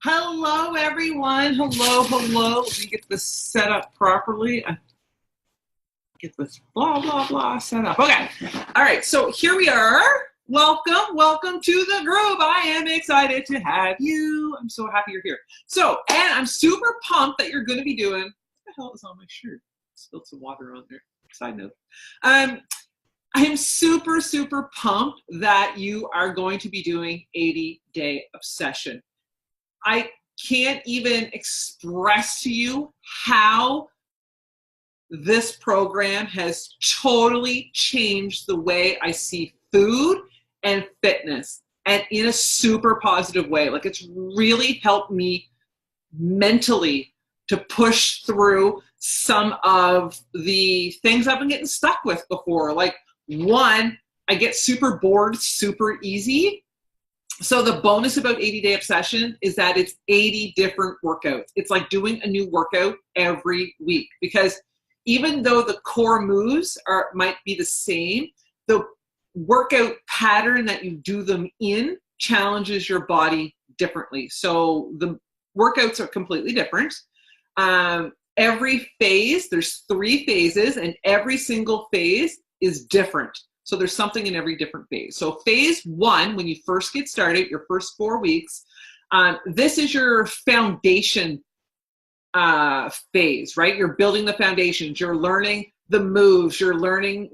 Hello, everyone. Hello, hello. Let me get this set up properly. Get this blah, blah, blah set up. Okay. All right. So here we are. Welcome to the group. I am excited to have you. I'm so happy you're here. So, and I'm super pumped that you're going to be doing, what the hell is on my shirt? Spilled some water on there. Side note. I'm super, super pumped that you are going to be doing 80-day obsession. I can't even express to you how this program has totally changed the way I see food and fitness, and in a super positive way. Like, it's really helped me mentally to push through some of the things I've been getting stuck with before. Like, one, I get super bored super easy. So the bonus about 80-day obsession is that it's 80 different workouts. It's like doing a new workout every week, because even though the core moves might be the same, the workout pattern that you do them in challenges your body differently. So the workouts are completely different. Every phase, there's 3 phases, and every single phase is different. So there's something in every different phase. So phase 1, when you first get started, your first 4 weeks, this is your foundation phase, right? You're building the foundations. You're learning the moves. You're learning,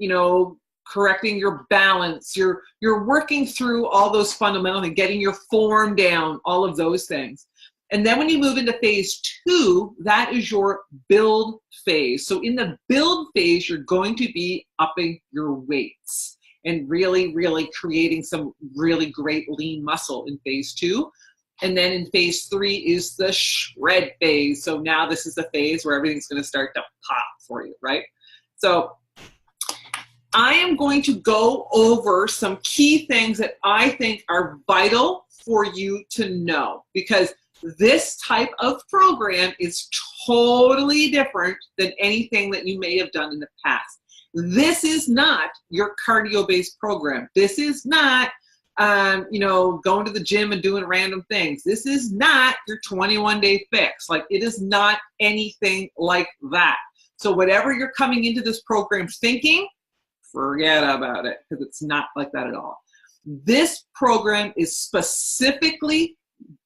correcting your balance. You're working through all those fundamentals and getting your form down, all of those things. And then when you move into phase 2, that is your build phase. So in the build phase, you're going to be upping your weights and really, really creating some really great lean muscle in phase 2. And then in phase 3 is the shred phase. So now this is the phase where everything's going to start to pop for you, right? So I am going to go over some key things that I think are vital for you to know, because this type of program is totally different than anything that you may have done in the past. This is not your cardio-based program. This is not, going to the gym and doing random things. This is not your 21-day fix. Like, it is not anything like that. So whatever you're coming into this program thinking, forget about it, because it's not like that at all. This program is specifically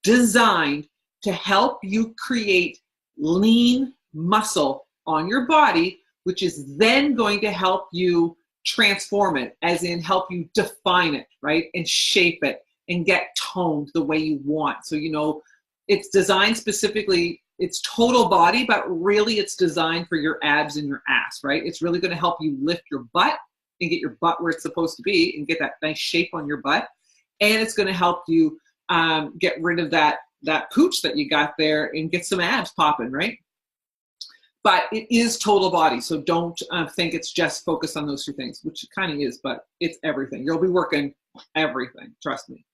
designed to help you create lean muscle on your body, which is then going to help you transform it, as in help you define it, right? And shape it and get toned the way you want. So, it's designed specifically, it's total body, but really it's designed for your abs and your ass, right? It's really going to help you lift your butt and get your butt where it's supposed to be and get that nice shape on your butt. And it's going to help you get rid of that pooch that you got there and get some abs popping, right? But it is total body, so don't think it's just focused on those 2 things, which it kind of is, but it's everything. You'll be working everything, trust me.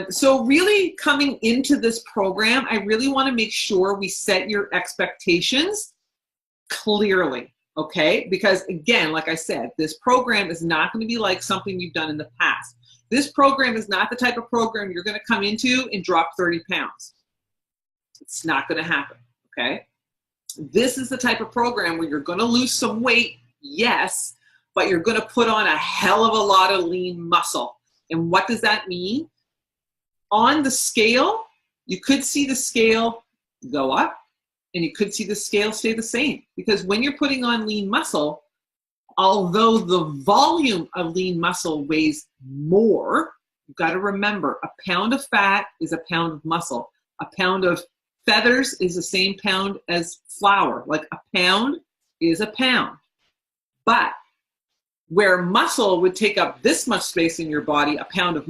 So really coming into this program, I really want to make sure we set your expectations clearly, okay? Because again, like I said, this program is not going to be like something you've done in the past. This program is not the type of program you're going to come into and drop 30 pounds. It's not going to happen, okay? This is the type of program where you're going to lose some weight, yes, but you're going to put on a hell of a lot of lean muscle. And what does that mean? On the scale, you could see the scale go up, and you could see the scale stay the same. Because when you're putting on lean muscle, although the volume of lean muscle weighs more, you've got to remember, a pound of fat is a pound of muscle. A pound of feathers is the same pound as flour. Like, a pound is a pound. But where muscle would take up this much space in your body, a pound of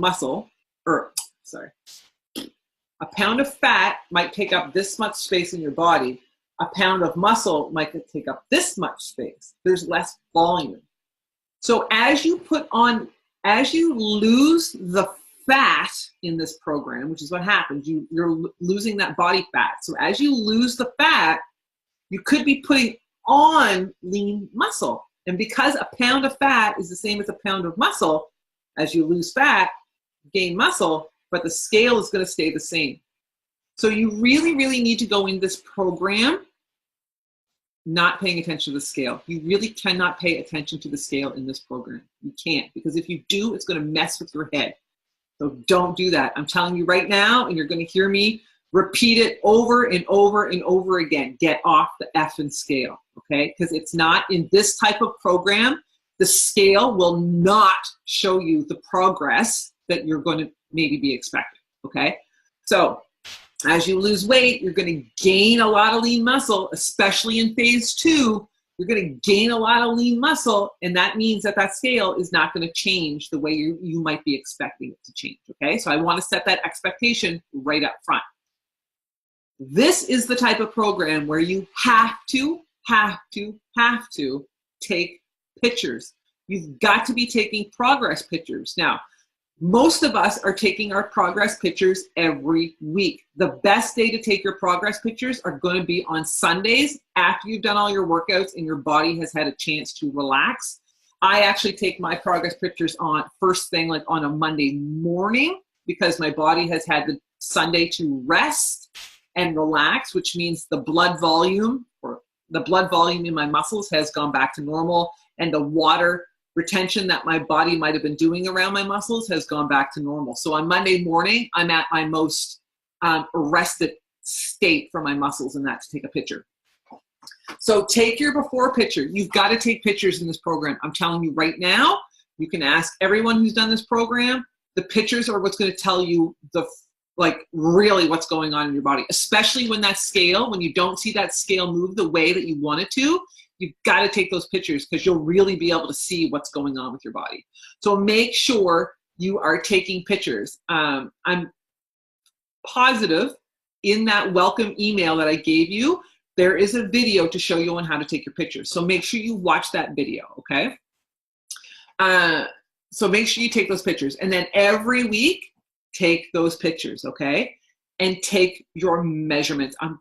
fat might take up this much space in your body. A pound of muscle might take up this much space. There's less volume. So as you lose the fat in this program, which is what happens, you're losing that body fat. So as you lose the fat, you could be putting on lean muscle. And because a pound of fat is the same as a pound of muscle, as you lose fat, gain muscle, but the scale is going to stay the same. So you really, really need to go in this program not paying attention to the scale. You really cannot pay attention to the scale in this program. You can't, because if you do, it's going to mess with your head. So don't do that. I'm telling you right now, and you're going to hear me repeat it over and over and over again. Get off the effing scale, okay? Because it's not in this type of program. The scale will not show you the progress that you're going to maybe be expecting, okay? So as you lose weight, you're going to gain a lot of lean muscle, especially in phase 2. You're going to gain a lot of lean muscle, and that means that that scale is not going to change the way you might be expecting it to change, okay? So I want to set that expectation right up front. This is the type of program where you have to take pictures. You've got to be taking progress pictures. Now, most of us are taking our progress pictures every week. The best day to take your progress pictures are going to be on Sundays after you've done all your workouts and your body has had a chance to relax. I actually take my progress pictures on first thing, like on a Monday morning, because my body has had the Sunday to rest and relax, which means the blood volume in my muscles has gone back to normal, and the water retention that my body might have been doing around my muscles has gone back to normal. So on Monday morning, I'm at my most rested state for my muscles, and that to take a picture. So take your before picture. You've got to take pictures in this program. I'm telling you right now, you can ask everyone who's done this program. The pictures are what's going to tell you really what's going on in your body, especially when you don't see that scale move the way that you want it to. You've got to take those pictures because you'll really be able to see what's going on with your body. So make sure you are taking pictures. I'm positive in that welcome email that I gave you, there is a video to show you on how to take your pictures. So make sure you watch that video, okay? So make sure you take those pictures. And then every week, take those pictures, okay? And take your measurements. I'm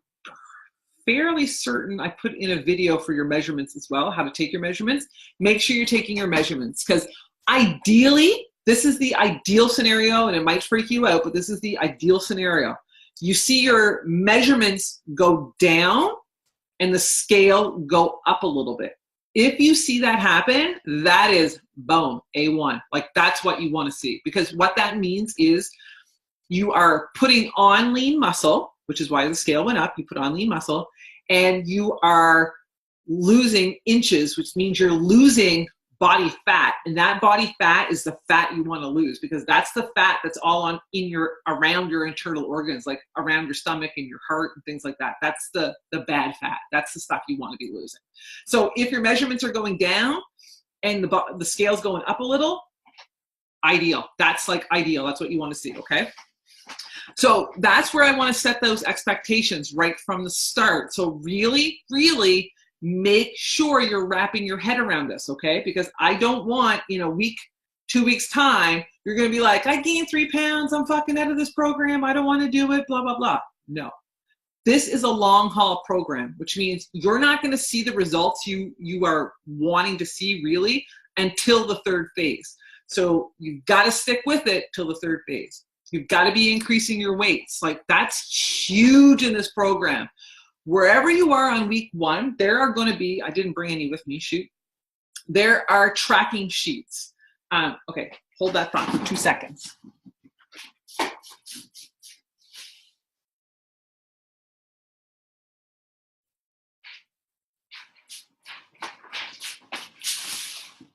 fairly certain I put in a video for your measurements as well, how to take your measurements. Make sure you're taking your measurements, because ideally, this is the ideal scenario, and it might freak you out, but this is the ideal scenario. You see your measurements go down and the scale go up a little bit. If you see that happen, that is boom, A1. Like, that's what you want to see, because what that means is you are putting on lean muscle, which is why the scale went up. You put on lean muscle, and you are losing inches, which means you're losing body fat, and that body fat is the fat you want to lose, because that's the fat that's all around your internal organs, like around your stomach and your heart and things like that. That's the bad fat. That's the stuff you want to be losing. So if your measurements are going down and the scale's going up a little, ideal. That's like ideal. That's what you want to see, okay? So that's where I want to set those expectations right from the start. So really, really make sure you're wrapping your head around this, okay? Because I don't want, 2 weeks time, you're going to be like, I gained 3 pounds. I'm fucking out of this program. I don't want to do it, blah, blah, blah. No. This is a long haul program, which means you're not going to see the results you are wanting to see really until the third phase. So you've got to stick with it till the third phase. You've got to be increasing your weights. Like, that's huge in this program. Wherever you are on week 1, there are going to be, I didn't bring any with me, shoot. There are tracking sheets. Okay, hold that thought for 2 seconds.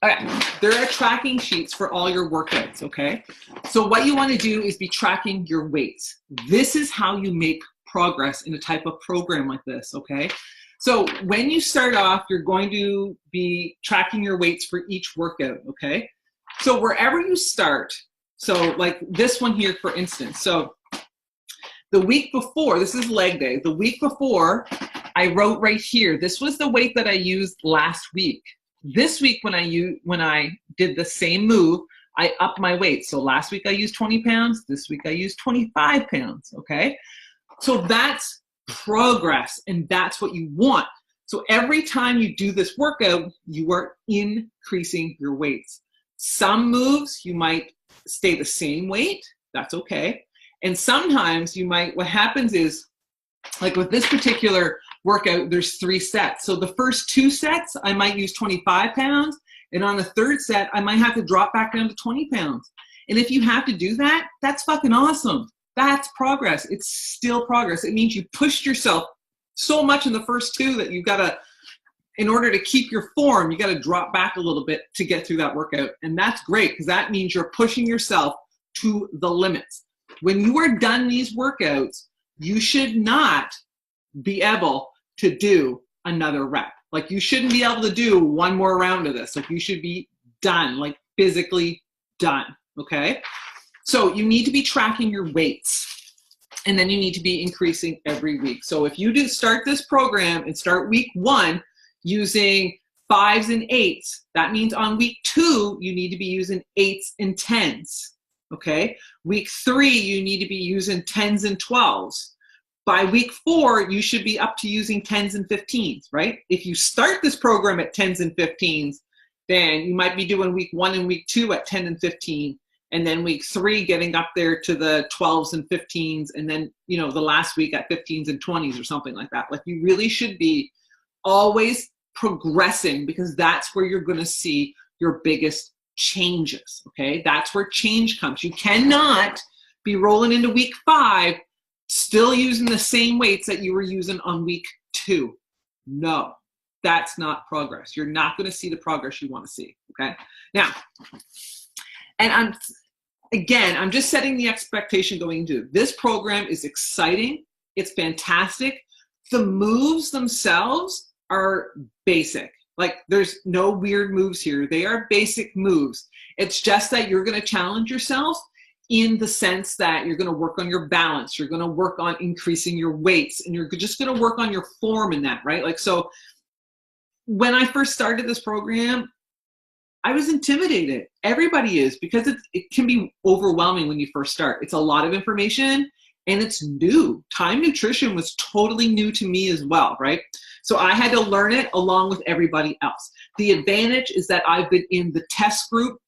Okay, there are tracking sheets for all your workouts, okay? So what you want to do is be tracking your weights. This is how you make progress in a type of program like this, okay? So when you start off, you're going to be tracking your weights for each workout, okay? So wherever you start, so like this one here, for instance, so the week before, this is leg day, the week before, I wrote right here, this was the weight that I used last week. This week when I did the same move, I upped my weight. So last week I used 20 pounds, this week I used 25 pounds, okay? So that's progress, and that's what you want. So every time you do this workout, you are increasing your weights. Some moves, you might stay the same weight, that's okay. And sometimes what happens is, like with this particular workout, there's 3 sets. So the first 2 sets, I might use 25 pounds. And on the 3rd set, I might have to drop back down to 20 pounds. And if you have to do that, that's fucking awesome. That's progress. It's still progress. It means you pushed yourself so much in the first 2 that you've got to, in order to keep your form, you got to drop back a little bit to get through that workout. And that's great, because that means you're pushing yourself to the limits. When you are done these workouts, you should not be able to do another rep. Like, you shouldn't be able to do one more round of this. Like, you should be done, like physically done, okay? So you need to be tracking your weights, and then you need to be increasing every week. So if you do start this program and start week 1 using 5s and 8s, that means on week 2, you need to be using 8s and 10s, okay? Week 3, you need to be using 10s and 12s. By week 4, you should be up to using 10s and 15s, right? If you start this program at 10s and 15s, then you might be doing week 1 and week 2 at 10 and 15, and then week 3 getting up there to the 12s and 15s, and then, you know, the last week at 15s and 20s or something like that. Like, you really should be always progressing, because that's where you're going to see your biggest changes, okay? That's where change comes. You cannot be rolling into week 5 still using the same weights that you were using on week 2. No, that's not progress. You're not going to see the progress you want to see, okay? Now, and I'm just setting the expectation going into this program is exciting. It's fantastic. The moves themselves are basic. Like, there's no weird moves here. They are basic moves. It's just that you're going to challenge yourself in the sense that you're going to work on your balance. You're going to work on increasing your weights, and you're just going to work on your form in that, right? Like, so when I first started this program, I was intimidated. Everybody is, because it can be overwhelming when you first start. It's a lot of information, and it's new. Time nutrition was totally new to me as well, right? So I had to learn it along with everybody else. The advantage is that I've been in the test group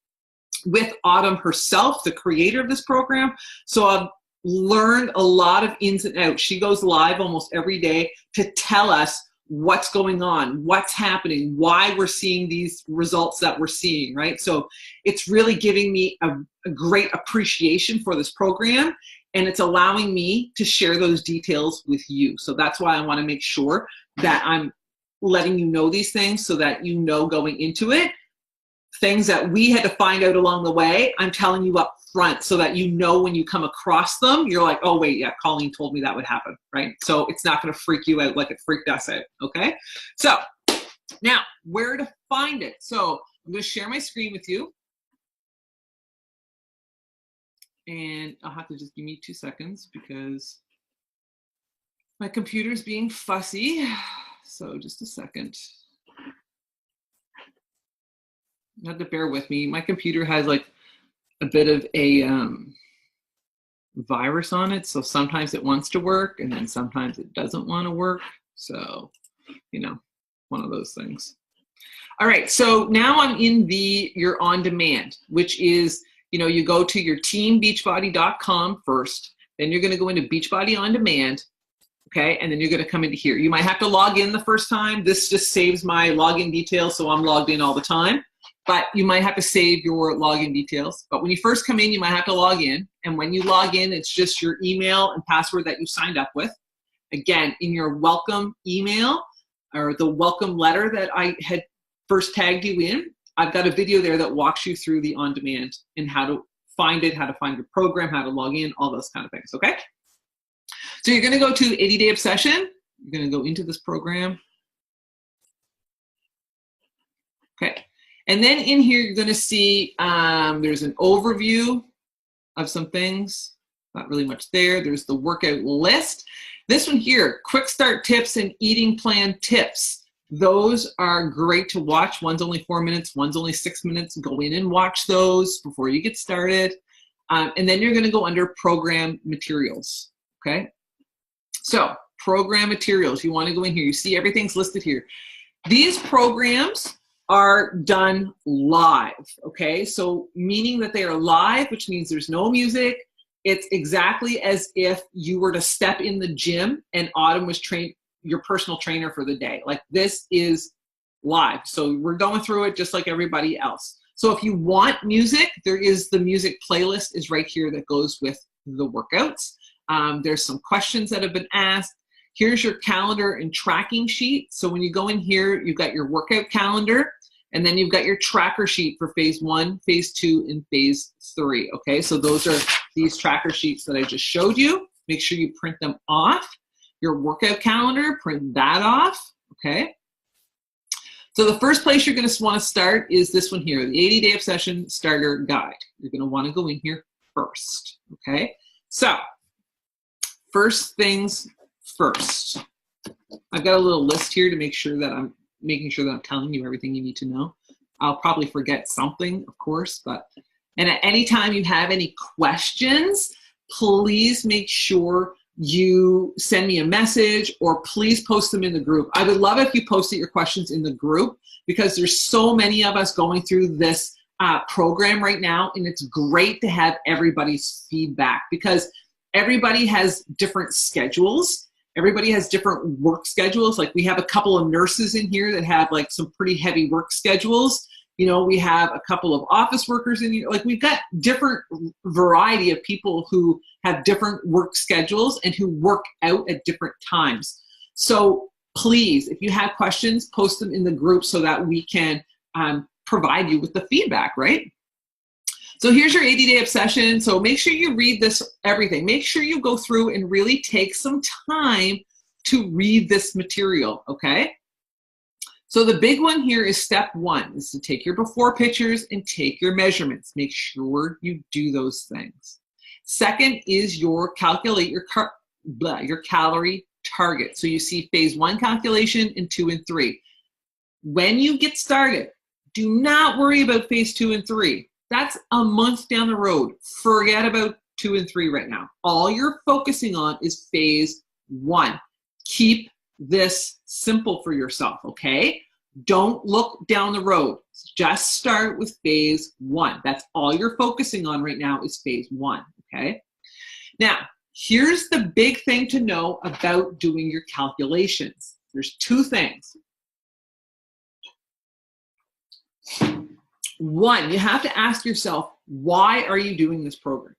with Autumn herself, the creator of this program. So I've learned a lot of ins and outs. She goes live almost every day to tell us what's going on, what's happening, why we're seeing these results that we're seeing, right? So it's really giving me a great appreciation for this program, and it's allowing me to share those details with you. So that's why I want to make sure that I'm letting you know these things, so that you know going into it. Things that we had to find out along the way, I'm telling you up front, so that you know when you come across them, you're like, oh wait, yeah, Colleen told me that would happen, right? So it's not going to freak you out like it freaked us out, okay? So now, where to find it? So I'm going to share my screen with you, and I'll have to just give me 2 seconds because my computer's being fussy. So just a second. You have to bear with me. My computer has like a bit of a virus on it. So sometimes it wants to work, and then sometimes it doesn't want to work. So, you know, one of those things. All right. So now I'm in your on demand, which is, you know, you go to your teambeachbody.com first, then you're going to go into Beachbody on Demand. Okay. And then you're going to come into here. You might have to log in the first time. This just saves my login details, so I'm logged in all the time. But you might have to save your login details. But when you first come in, you might have to log in. And when you log in, it's just your email and password that you signed up with. Again, in your welcome email, or the welcome letter that I had first tagged you in, I've got a video there that walks you through the on-demand and how to find it, how to find your program, how to log in, all those kind of things, okay? So you're gonna go to 80-Day Obsession. You're gonna go into this program. Okay. And then in here, you're going to see there's an overview of some things. Not really much there. There's the workout list. This one here, quick start tips and eating plan tips. Those are great to watch. One's only 4 minutes. One's only 6 minutes. Go in and watch those before you get started. And then you're going to go under program materials. Okay. So program materials. You want to go in here. You see everything's listed here. These programs are done live, okay? So meaning that they are live, which means there's no music, It's exactly as if you were to step in the gym and Autumn was your personal trainer for the day. Like, this is live. So we're going through it just like everybody else. So if you want music, there is the music playlist is right here that goes with the workouts. There's some questions that have been asked. Here's your calendar and tracking sheet. So when you go in here, you've got your workout calendar, and then you've got your tracker sheet for phase 1, phase 2, and phase 3. Okay, so those are these tracker sheets that I just showed you. Make sure you print them off. Your workout calendar, print that off. Okay. So the first place you're going to want to start is this one here, the 80-Day Obsession Starter Guide. You're going to want to go in here first. Okay. So first things first. I've got a little list here to make sure that I'm telling you everything you need to know. I'll probably forget something, of course, and at any time you have any questions, please make sure you send me a message, or please post them in the group. I would love if you posted your questions in the group, because there's so many of us going through this program right now, and it's great to have everybody's feedback, because everybody has different schedules. Everybody has different work schedules. Like, we have a couple of nurses in here that have like some pretty heavy work schedules. You know, we have a couple of office workers in here. Like, we've got different variety of people who have different work schedules and who work out at different times. So please, if you have questions, post them in the group so that we can provide you with the feedback, right? So here's your 80-Day Obsession. So make sure you read this, everything. Make sure you go through and really take some time to read this material, okay? So the big one here is step 1, is to take your before pictures and take your measurements. Make sure you do those things. Second is calculate your calorie target. So you see phase 1 calculation and 2 and 3. When you get started, do not worry about phase 2 and 3. That's a month down the road. Forget about 2 and 3 right now. All you're focusing on is phase 1. Keep this simple for yourself, okay? Don't look down the road. Just start with phase 1. That's all you're focusing on right now is phase 1, okay? Now, here's the big thing to know about doing your calculations. There's 2 things. 1, you have to ask yourself, why are you doing this program?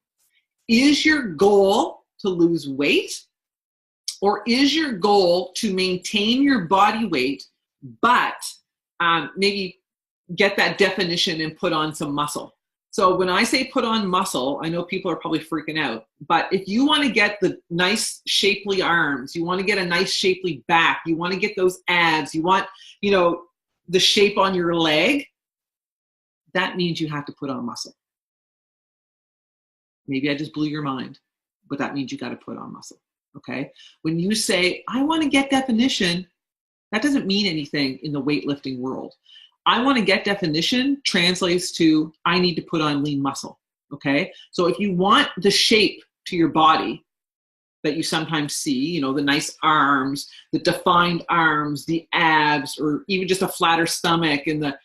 Is your goal to lose weight, or is your goal to maintain your body weight, but maybe get that definition and put on some muscle? So when I say put on muscle, I know people are probably freaking out, but if you want to get the nice shapely arms, you want to get a nice shapely back, you want to get those abs, you want, you know, the shape on your leg, that means you have to put on muscle. Maybe I just blew your mind, but that means you got to put on muscle, okay? When you say, I want to get definition, that doesn't mean anything in the weightlifting world. I want to get definition translates to, I need to put on lean muscle, okay? So if you want the shape to your body that you sometimes see, you know, the nice arms, the defined arms, the abs, or even just a flatter stomach and the,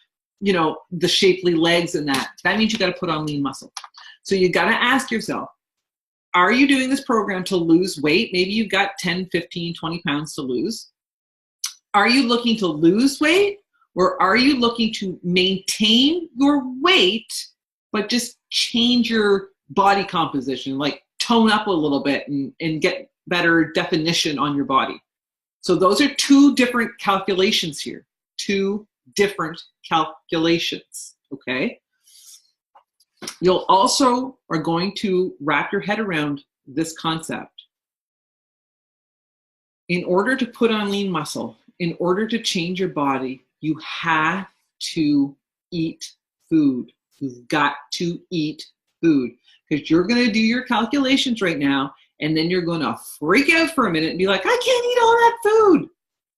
you know, the shapely legs and that means you got to put on lean muscle. So you got to ask yourself, are you doing this program to lose weight? Maybe you've got 10, 15, 20 pounds to lose. Are you looking to lose weight, or are you looking to maintain your weight, but just change your body composition, like tone up a little bit and get better definition on your body? So those are 2 different calculations here, 2 different calculations, okay? You'll also are going to wrap your head around this concept. In order to put on lean muscle, in order to change your body, you have to eat food. You've got to eat food, because you're going to do your calculations right now, and then you're going to freak out for a minute and be like, I can't eat all that food.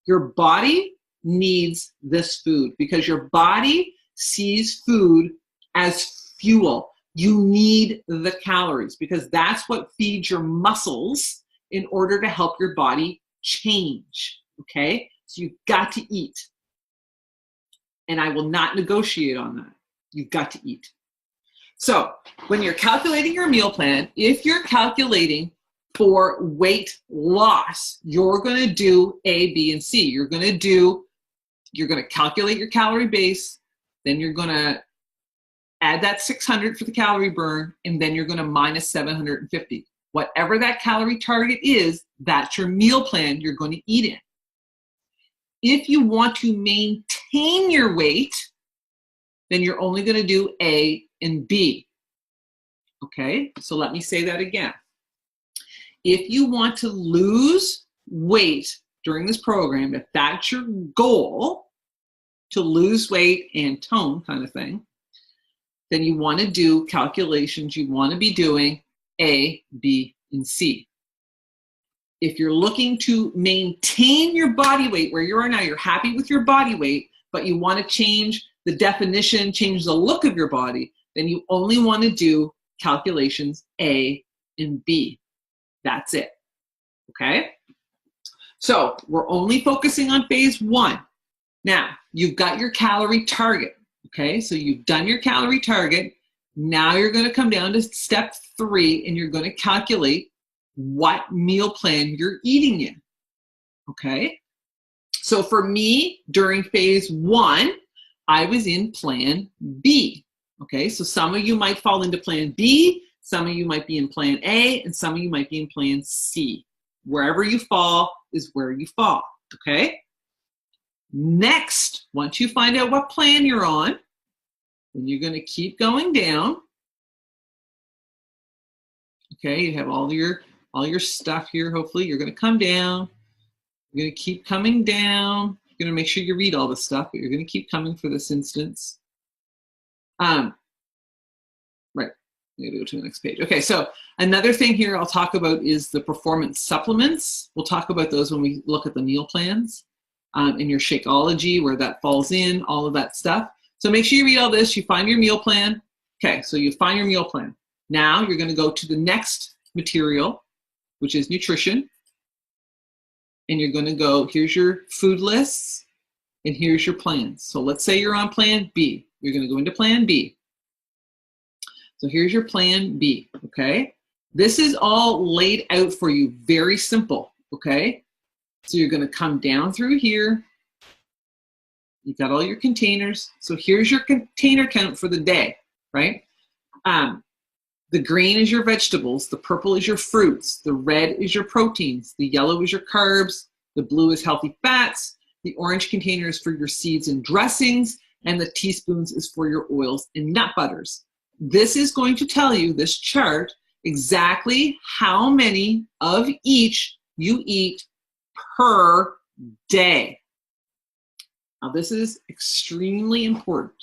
Your body needs this food, because your body sees food as fuel. You need the calories, because that's what feeds your muscles in order to help your body change, okay? So you've got to eat. And I will not negotiate on that. You've got to eat. So when you're calculating your meal plan, if you're calculating for weight loss, you're going to do A, B, and C. You're going to calculate your calorie base, then you're going to add that 600 for the calorie burn, and then you're going to minus 750. Whatever that calorie target is, that's your meal plan you're going to eat in. If you want to maintain your weight, then you're only going to do A and B. Okay, so let me say that again. If you want to lose weight during this program, if that's your goal, to lose weight and tone kind of thing, then you want to do calculations. You want to be doing A, B, and C. If you're looking to maintain your body weight where you are now, you're happy with your body weight, but you want to change the definition, change the look of your body, then you only want to do calculations A and B. That's it. Okay? So we're only focusing on phase 1. Now, you've got your calorie target. Okay, so you've done your calorie target. Now you're going to come down to step 3 and you're going to calculate what meal plan you're eating in. Okay, so for me, during phase 1, I was in plan B. Okay, so some of you might fall into plan B, some of you might be in plan A, and some of you might be in plan C. Wherever you fall is where you fall. Okay. Next, once you find out what plan you're on, then you're going to keep going down. Okay, you have all your stuff here. Hopefully, you're going to come down. You're going to keep coming down. You're going to make sure you read all the stuff, but you're going to keep coming for this instance. Right. I'm going to go to the next page. Okay, so another thing here I'll talk about is the performance supplements. We'll talk about those when we look at the meal plans. In your Shakeology, where that falls in, all of that stuff. So make sure you read all this, you find your meal plan. Okay, so you find your meal plan. Now you're going to go to the next material, which is nutrition. And you're going to go, here's your food lists, and here's your plans. So let's say you're on plan B. You're going to go into plan B. So here's your plan B, okay? This is all laid out for you, very simple, okay? So you're going to come down through here. You've got all your containers. So here's your container count for the day, right? The green is your vegetables. The purple is your fruits. The red is your proteins. The yellow is your carbs. The blue is healthy fats. The orange container is for your seeds and dressings. And the teaspoons is for your oils and nut butters. This is going to tell you, this chart, exactly how many of each you eat per day. Now, this is extremely important.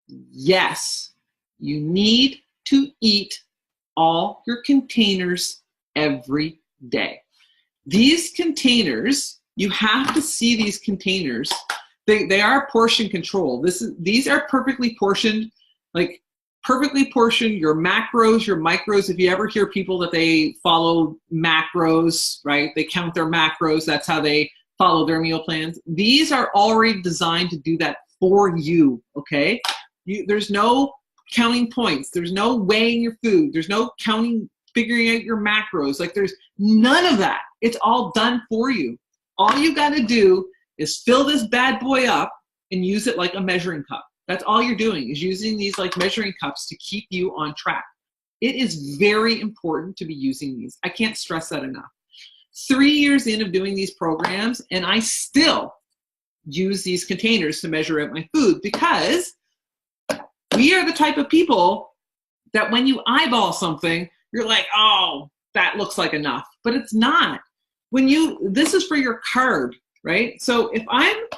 Yes, you need to eat all your containers every day. These containers, you have to see these containers. They are portion control. These are perfectly portioned, like perfectly portioned, your macros, your micros. If you ever hear people that they follow macros, right? They count their macros. That's how they follow their meal plans. These are already designed to do that for you, okay? There's no counting points. There's no weighing your food. There's no counting, figuring out your macros. Like, there's none of that. It's all done for you. All you got to do is fill this bad boy up and use it like a measuring cup. That's all you're doing, is using these like measuring cups to keep you on track. It is very important to be using these. I can't stress that enough. 3 years in of doing these programs, and I still use these containers to measure out my food, because we are the type of people that when you eyeball something, you're like, oh, that looks like enough, but it's not. This is for your carb, right? So if I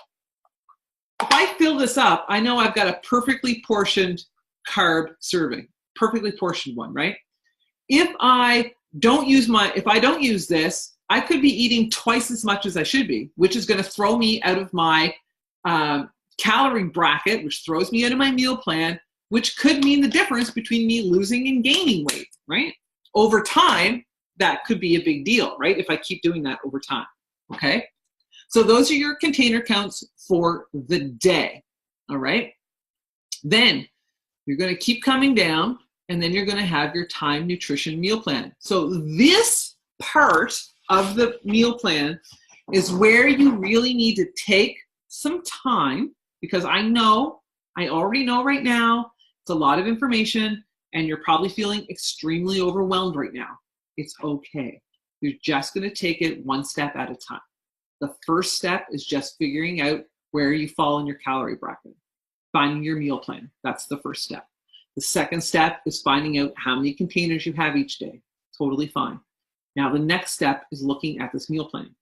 fill this up, I know I've got a perfectly portioned carb serving, perfectly portioned one, right? If I don't use this, I could be eating twice as much as I should be, which is going to throw me out of my calorie bracket, which throws me out of my meal plan, which could mean the difference between me losing and gaining weight, right? Over time, that could be a big deal, right? If I keep doing that over time, okay? So those are your container counts for the day, all right? Then You're going to keep coming down, and then you're going to have your time nutrition meal plan. So this part of the meal plan is where you really need to take some time, because I already know right now, it's a lot of information, and you're probably feeling extremely overwhelmed right now. It's okay. You're just going to take it one step at a time. The first step is just figuring out where you fall in your calorie bracket, finding your meal plan. That's the first step. The second step is finding out how many containers you have each day. Totally fine. Now, the next step is looking at this meal plan.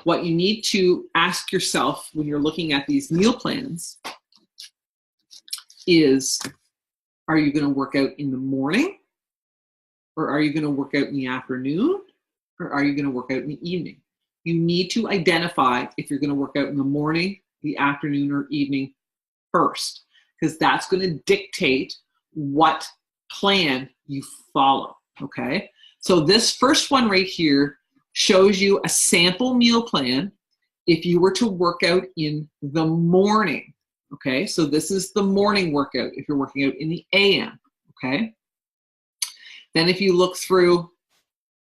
What you need to ask yourself when you're looking at these meal plans is, are you going to work out in the morning? Or are you going to work out in the afternoon? Or are you going to work out in the evening? You need to identify if you're going to work out in the morning, the afternoon, or evening first, because that's going to dictate what plan you follow, okay? So this first one right here shows you a sample meal plan if you were to work out in the morning, okay? So this is the morning workout if you're working out in the AM, okay? Then if you look through,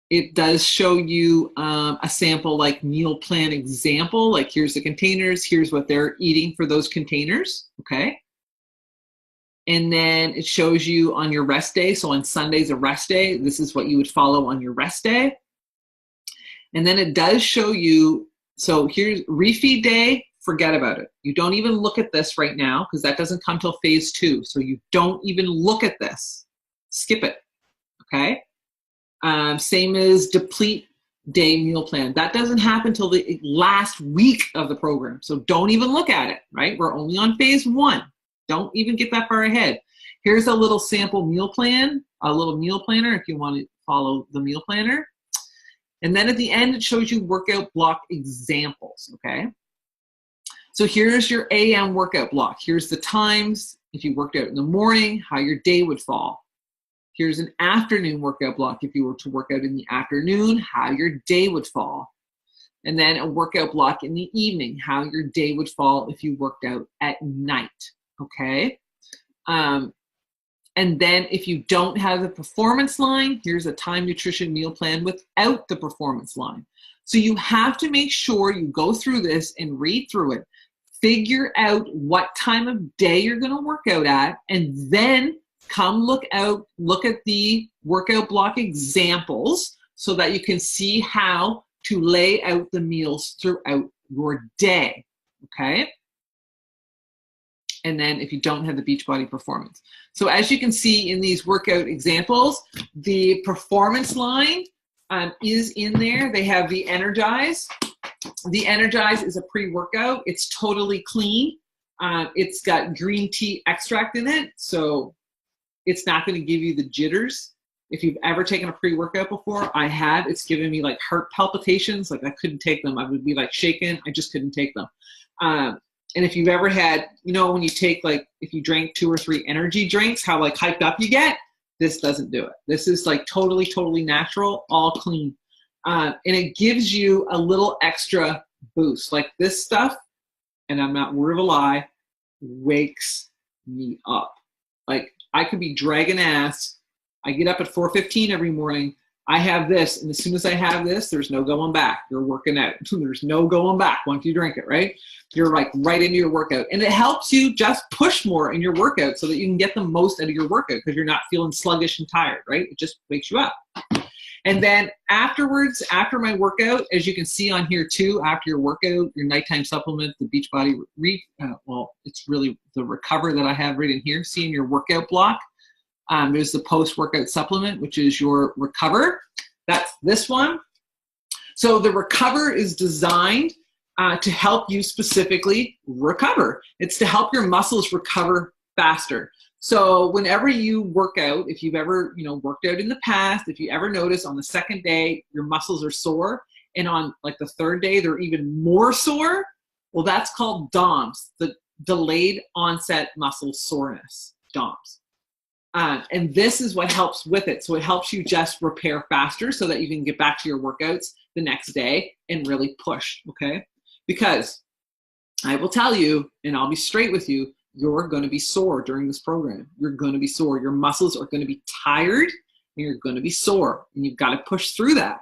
it does show you a sample like meal plan example, like here's the containers, here's what they're eating for those containers, okay? And then it shows you on your rest day, so on Sunday's a rest day, this is what you would follow on your rest day. And then it does show you, so here's refeed day, forget about it. You don't even look at this right now because that doesn't come till phase 2, so you don't even look at this. Skip it, okay? Same as deplete day meal plan. That doesn't happen till the last week of the program. So don't even look at it, right? We're only on phase 1. Don't even get that far ahead. Here's a little sample meal plan, a little meal planner if you want to follow the meal planner. And then at the end, it shows you workout block examples, okay? So here's your AM workout block. Here's the times, if you worked out in the morning, how your day would fall. Here's an afternoon workout block. If you were to work out in the afternoon, how your day would fall. And then a workout block in the evening, how your day would fall if you worked out at night, okay? And then if you don't have the performance line, here's a time nutrition meal plan without the performance line. So you have to make sure you go through this and read through it. Figure out what time of day you're going to work out at, and then come look at the workout block examples so that you can see how to lay out the meals throughout your day, okay? And then if you don't have the Beachbody performance. So as you can see in these workout examples, the performance line is in there. They have the Energize. The Energize is a pre-workout. It's totally clean. It's got green tea extract in it, so it's not going to give you the jitters. If you've ever taken a pre-workout before, I have. It's given me like heart palpitations. Like I couldn't take them. I would be like shaken. I just couldn't take them. And if you've ever had, you know, when you take like, if you drank 2 or 3 energy drinks, how like hyped up you get, this doesn't do it. This is like totally natural, all clean. And it gives you a little extra boost. Like this stuff, and I'm not word of a lie, wakes me up. Like I could be dragging ass. I get up at 4:15 every morning. I have this, and as soon as I have this, there's no going back. You're working out. There's no going back once you drink it, right? You're like right into your workout. And it helps you just push more in your workout so that you can get the most out of your workout because you're not feeling sluggish and tired, right? It just wakes you up. And then afterwards, after my workout, as you can see on here too, after your workout, your nighttime supplement, the Beachbody, well, it's really the Recover that I have right in here. See in your workout block, there's the post-workout supplement, which is your Recover. That's this one. So the Recover is designed to help you specifically recover. It's to help your muscles recover faster. So whenever you work out, if you've ever, worked out in the past, if you ever notice on the second day, your muscles are sore, and on like the third day, they're even more sore, well, that's called DOMS, the delayed onset muscle soreness, DOMS. And this is what helps with it. So it helps you just repair faster so that you can get back to your workouts the next day and really push, okay? Because I will tell you, and I'll be straight with you, you're going to be sore during this program. You're going to be sore. Your muscles are going to be tired, and you're going to be sore, and you've got to push through that.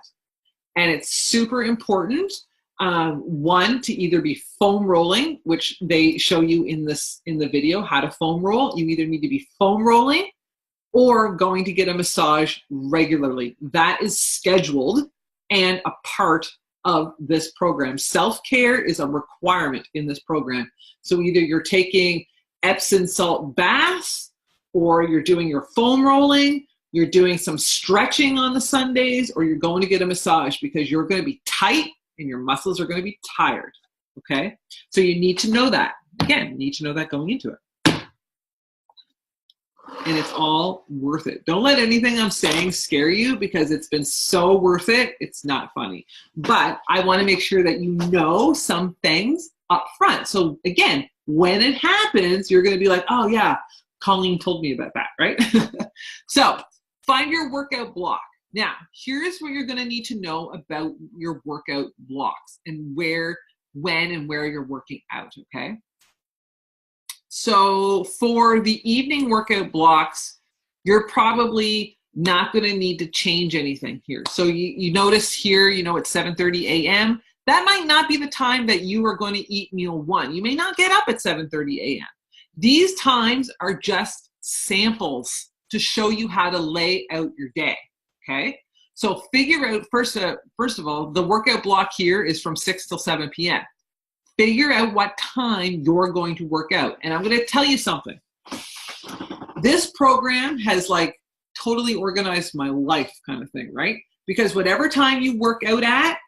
And it's super important, one, to either be foam rolling, which they show you in the video, how to foam roll. You either need to be foam rolling or going to get a massage regularly. That is scheduled and a part of this program. Self-care is a requirement in this program. So either you're taking Epsom salt baths, or you're doing your foam rolling, you're doing some stretching on the Sundays, or you're going to get a massage, because you're going to be tight and your muscles are going to be tired. Okay? So you need to know that. Again, you need to know that going into it. And it's all worth it. Don't let anything I'm saying scare you, because it's been so worth it. It's not funny. But I want to make sure that you know some things up front. So again, when it happens, you're going to be like, oh yeah, Colleen told me about that, right? So find your workout block. Now, here's what you're going to need to know about your workout blocks and where, when, and where you're working out, okay? So for the evening workout blocks, you're probably not going to need to change anything here. So you notice here, you know, it's 7:30 a.m. That might not be the time that you are going to eat meal one. You may not get up at 7:30 a.m. These times are just samples to show you how to lay out your day, okay? So figure out, first of all, the workout block here is from 6 till 7 p.m. Figure out what time you're going to work out. And I'm going to tell you something. This program has like totally organized my life kind of thing, right? Because whatever time you work out at,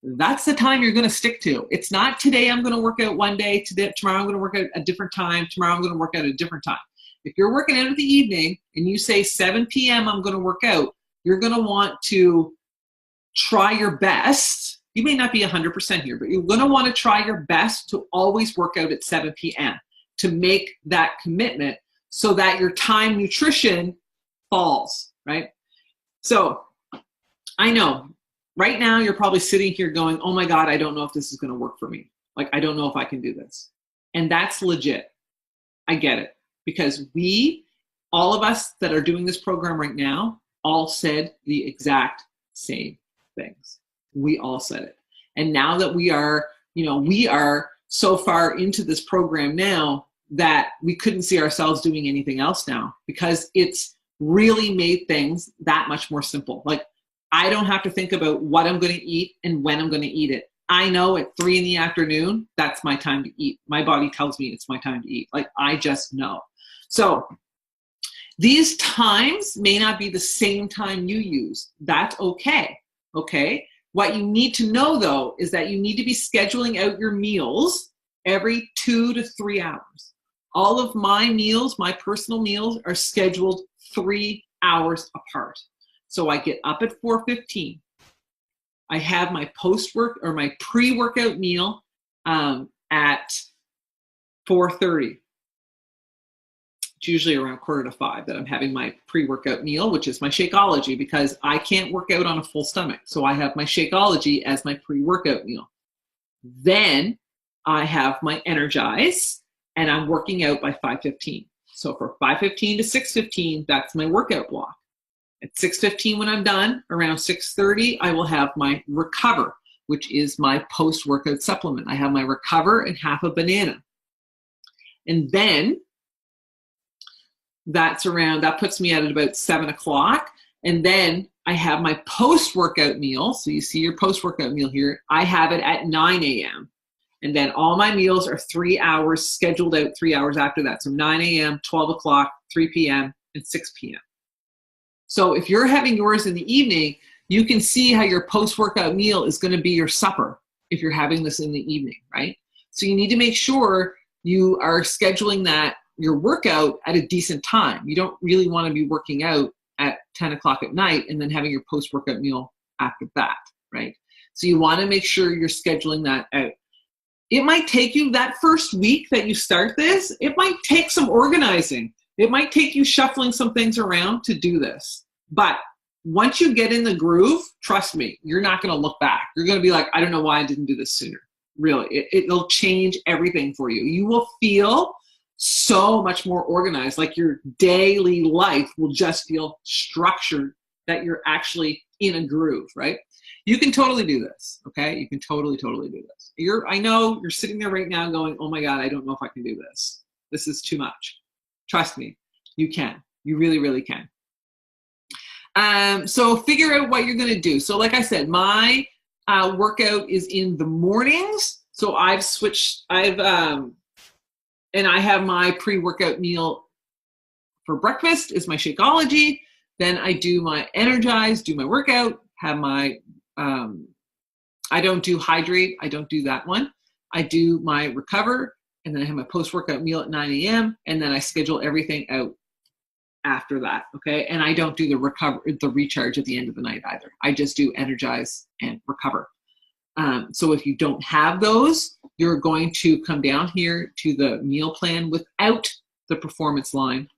that's the time you're going to stick to. It's not today I'm going to work out one day, tomorrow I'm going to work out a different time, tomorrow I'm going to work out a different time. If you're working out in the evening and you say 7 p.m. I'm going to work out, you're going to want to try your best. You may not be 100% here, but you're going to want to try your best to always work out at 7 p.m. to make that commitment so that your time nutrition falls, right? So I know right now you're probably sitting here going, oh my God, I don't know if this is going to work for me. Like, I don't know if I can do this. And that's legit. I get it. Because all of us that are doing this program right now, all said the exact same things. We all said it. And now that we are so far into this program now that we couldn't see ourselves doing anything else now, because it's really made things that much more simple. Like, I don't have to think about what I'm going to eat and when I'm going to eat it. I know at 3 in the afternoon, that's my time to eat. My body tells me it's my time to eat. Like, I just know. So these times may not be the same time you use. That's okay. Okay? What you need to know, though, is that you need to be scheduling out your meals every 2 to 3 hours. All of my meals, my personal meals, are scheduled 3 hours apart. So I get up at 4:15. I have my post-work or my pre-workout meal at 4:30. It's usually around 4:45 that I'm having my pre-workout meal, which is my Shakeology, because I can't work out on a full stomach. So I have my Shakeology as my pre-workout meal. Then I have my Energize, and I'm working out by 5:15. So for 5:15 to 6:15, that's my workout block. At 6:15 when I'm done, around 6:30, I will have my Recover, which is my post-workout supplement. I have my Recover and half a banana. And then that puts me at about 7 o'clock. And then I have my post-workout meal. So you see your post-workout meal here. I have it at 9 a.m. And then all my meals are 3 hours, scheduled out 3 hours after that. So 9 a.m., 12 o'clock, 3 p.m., and 6 p.m. So if you're having yours in the evening, you can see how your post-workout meal is going to be your supper if you're having this in the evening, right? So you need to make sure you are scheduling your workout at a decent time. You don't really want to be working out at 10 o'clock at night and then having your post-workout meal after that, right? So you want to make sure you're scheduling that out. It might take you that first week that you start this, it might take some organizing. It might take you shuffling some things around to do this. But once you get in the groove, trust me, you're not going to look back. You're going to be like, I don't know why I didn't do this sooner. Really, it'll change everything for you. You will feel so much more organized. Like your daily life will just feel structured, that you're actually in a groove, right? You can totally do this, okay? You can totally do this. I know you're sitting there right now going, oh my God, I don't know if I can do this. This is too much. Trust me, you can. You really, really can. So figure out what you're gonna do. So like I said, my workout is in the mornings. So I've switched, and I have my pre-workout meal for breakfast is my Shakeology. Then I do my Energize, do my workout, have my, I don't do Hydrate, I don't do that one. I do my Recover, and then I have my post-workout meal at 9 a.m. and then I schedule everything out after that, okay? And I don't do the recharge at the end of the night either. I just do Energize and Recover. So if you don't have those, you're going to come down here to the meal plan without the performance line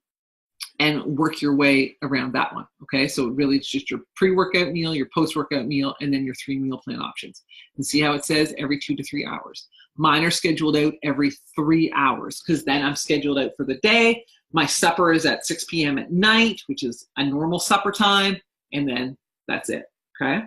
and work your way around that one, okay? So really it's just your pre-workout meal, your post-workout meal, and then your 3 meal plan options. And see how it says every 2 to 3 hours. Mine are scheduled out every 3 hours because then I'm scheduled out for the day. My supper is at 6 p.m. at night, which is a normal supper time, and then that's it, okay?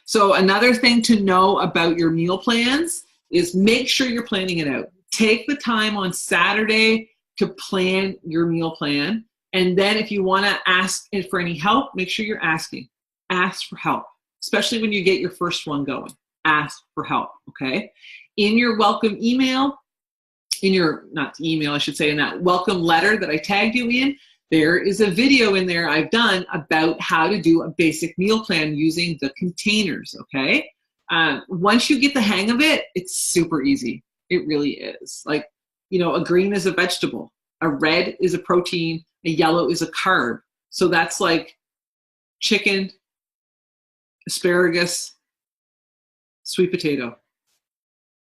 So another thing to know about your meal plans is make sure you're planning it out. Take the time on Saturday to plan your meal plan. And then if you want to ask for any help, make sure you're asking. Ask for help, especially when you get your first one going. Ask for help, okay? In your welcome email, in that welcome letter that I tagged you in, there is a video in there I've done about how to do a basic meal plan using the containers, okay? Once you get the hang of it, it's super easy. It really is. Like, you know, a green is a vegetable, a red is a protein, a yellow is a carb. So that's like chicken, asparagus, sweet potato.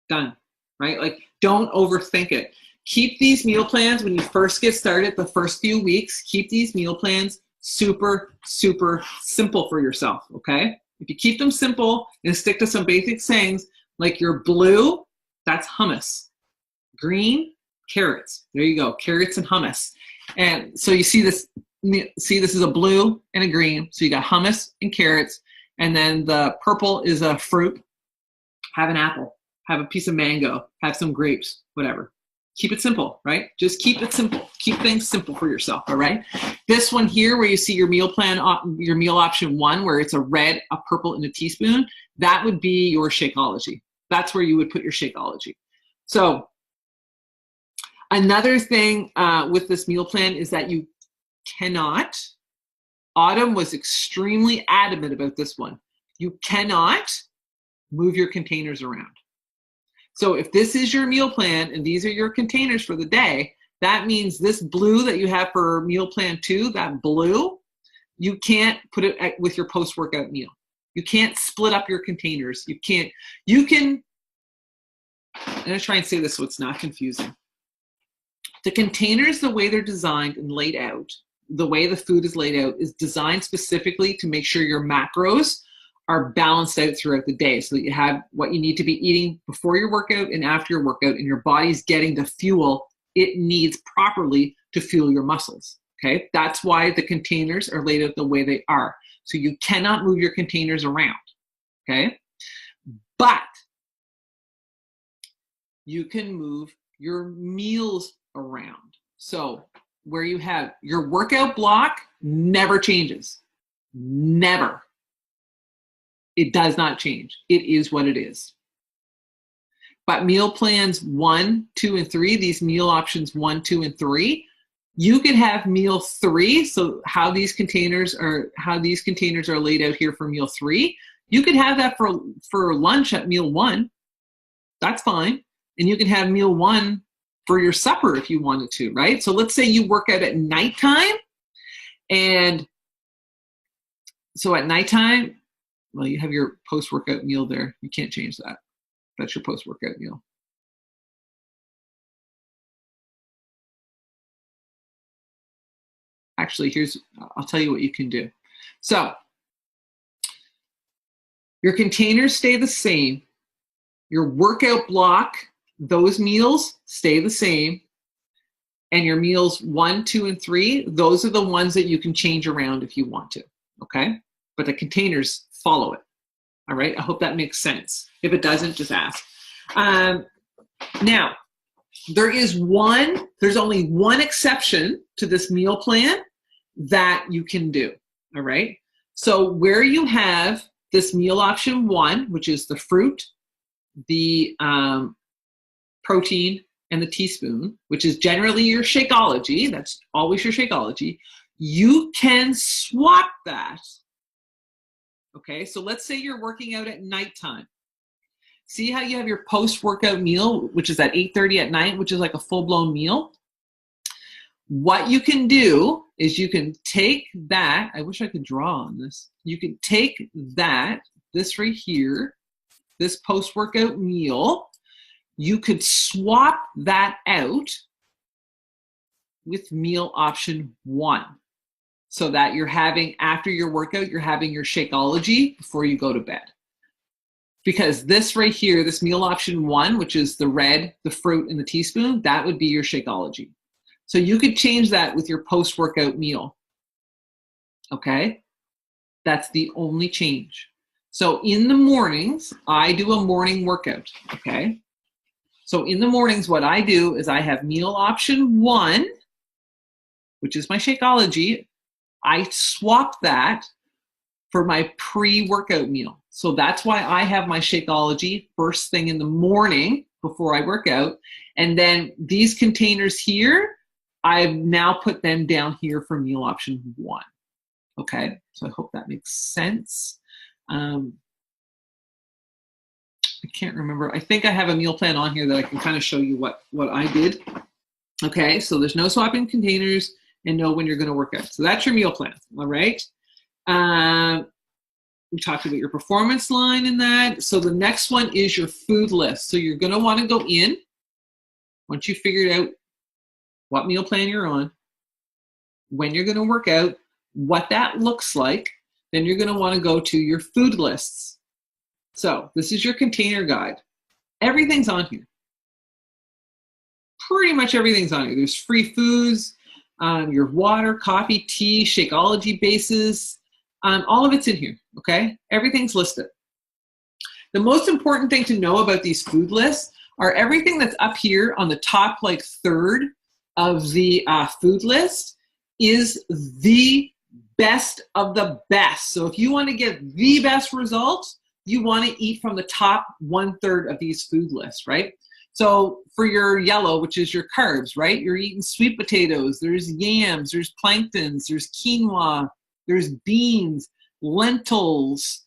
Done, right? Like, don't overthink it. Keep these meal plans when you first get started, the first few weeks, keep these meal plans super, super simple for yourself, okay? If you keep them simple and stick to some basic things, like your blue, that's hummus. Green, carrots. There you go, carrots and hummus. And so you see this is a blue and a green. So you got hummus and carrots. And then the purple is a fruit. Have an apple, have a piece of mango, have some grapes, whatever. Keep it simple, right? Just keep it simple. Keep things simple for yourself, all right? This one here where you see your meal plan, your meal option 1, where it's a red, a purple, and a teaspoon, that would be your Shakeology. That's where you would put your Shakeology. So another thing with this meal plan is that you cannot, Autumn was extremely adamant about this one, you cannot move your containers around. So if this is your meal plan and these are your containers for the day, that means this blue that you have for meal plan 2, that blue, you can't put it with your post-workout meal. You can't split up your containers. I'm going to try and say this so it's not confusing. The containers, the way they're designed and laid out, the way the food is laid out is designed specifically to make sure your macros are balanced out throughout the day so that you have what you need to be eating before your workout and after your workout, and your body's getting the fuel it needs properly to fuel your muscles, okay? That's why the containers are laid out the way they are. So you cannot move your containers around, okay? But you can move your meals around. So where you have your workout block never changes, never. It does not change. It is what it is. But meal plans 1, 2, and 3, these meal options 1, 2, and 3, you can have meal 3. So how these containers are laid out here for meal 3, you could have that for lunch at meal 1. That's fine. And you can have meal 1 for your supper if you wanted to, right? So let's say you work out at nighttime, and so at nighttime, well, you have your post-workout meal there. You can't change that. That's your post-workout meal. Actually, I'll tell you what you can do. So your containers stay the same. Your workout block, those meals stay the same. and your meals 1, 2, and 3, those are the ones that you can change around if you want to, okay? But the containers follow it, all right? I hope that makes sense. If it doesn't, just ask. Now, there's only one exception to this meal plan that you can do, all right? So where you have this meal option 1, which is the fruit, the protein, and the teaspoon, which is generally your Shakeology, that's always your Shakeology, you can swap that. Okay, so let's say you're working out at nighttime. See how you have your post-workout meal, which is at 8:30 at night, which is like a full-blown meal? What you can do is you can take that, I wish I could draw on this. You can take that, this right here, this post-workout meal, you could swap that out with meal option 1 so that you're having, after your workout, you're having your Shakeology before you go to bed. Because this right here, this meal option 1, which is the red, the fruit, and the teaspoon, that would be your Shakeology. So you could change that with your post-workout meal, okay? That's the only change. So in the mornings, I do a morning workout, okay? So in the mornings, what I do is I have meal option 1, which is my Shakeology. I swap that for my pre-workout meal. So that's why I have my Shakeology first thing in the morning before I work out. And then these containers here, I've now put them down here for meal option 1. Okay, so I hope that makes sense. I can't remember. I think I have a meal plan on here that I can kind of show you what I did. Okay, so there's no swapping containers and know when you're going to work out. So that's your meal plan, all right? We talked about your performance line in that. So the next one is your food list. So you're going to want to go in, once you figured out what meal plan you're on, when you're going to work out, what that looks like, then you're going to want to go to your food lists. So this is your container guide. Everything's on here. Pretty much everything's on here. There's free foods, your water, coffee, tea, Shakeology bases, all of it's in here, okay? Everything's listed. The most important thing to know about these food lists are everything that's up here on the top like third of the food list is the best of the best. So if you want to get the best results, you want to eat from the top 1/3 of these food lists, right? So for your yellow, which is your carbs, right? You're eating sweet potatoes, there's yams, there's planktons, there's quinoa, there's beans, lentils,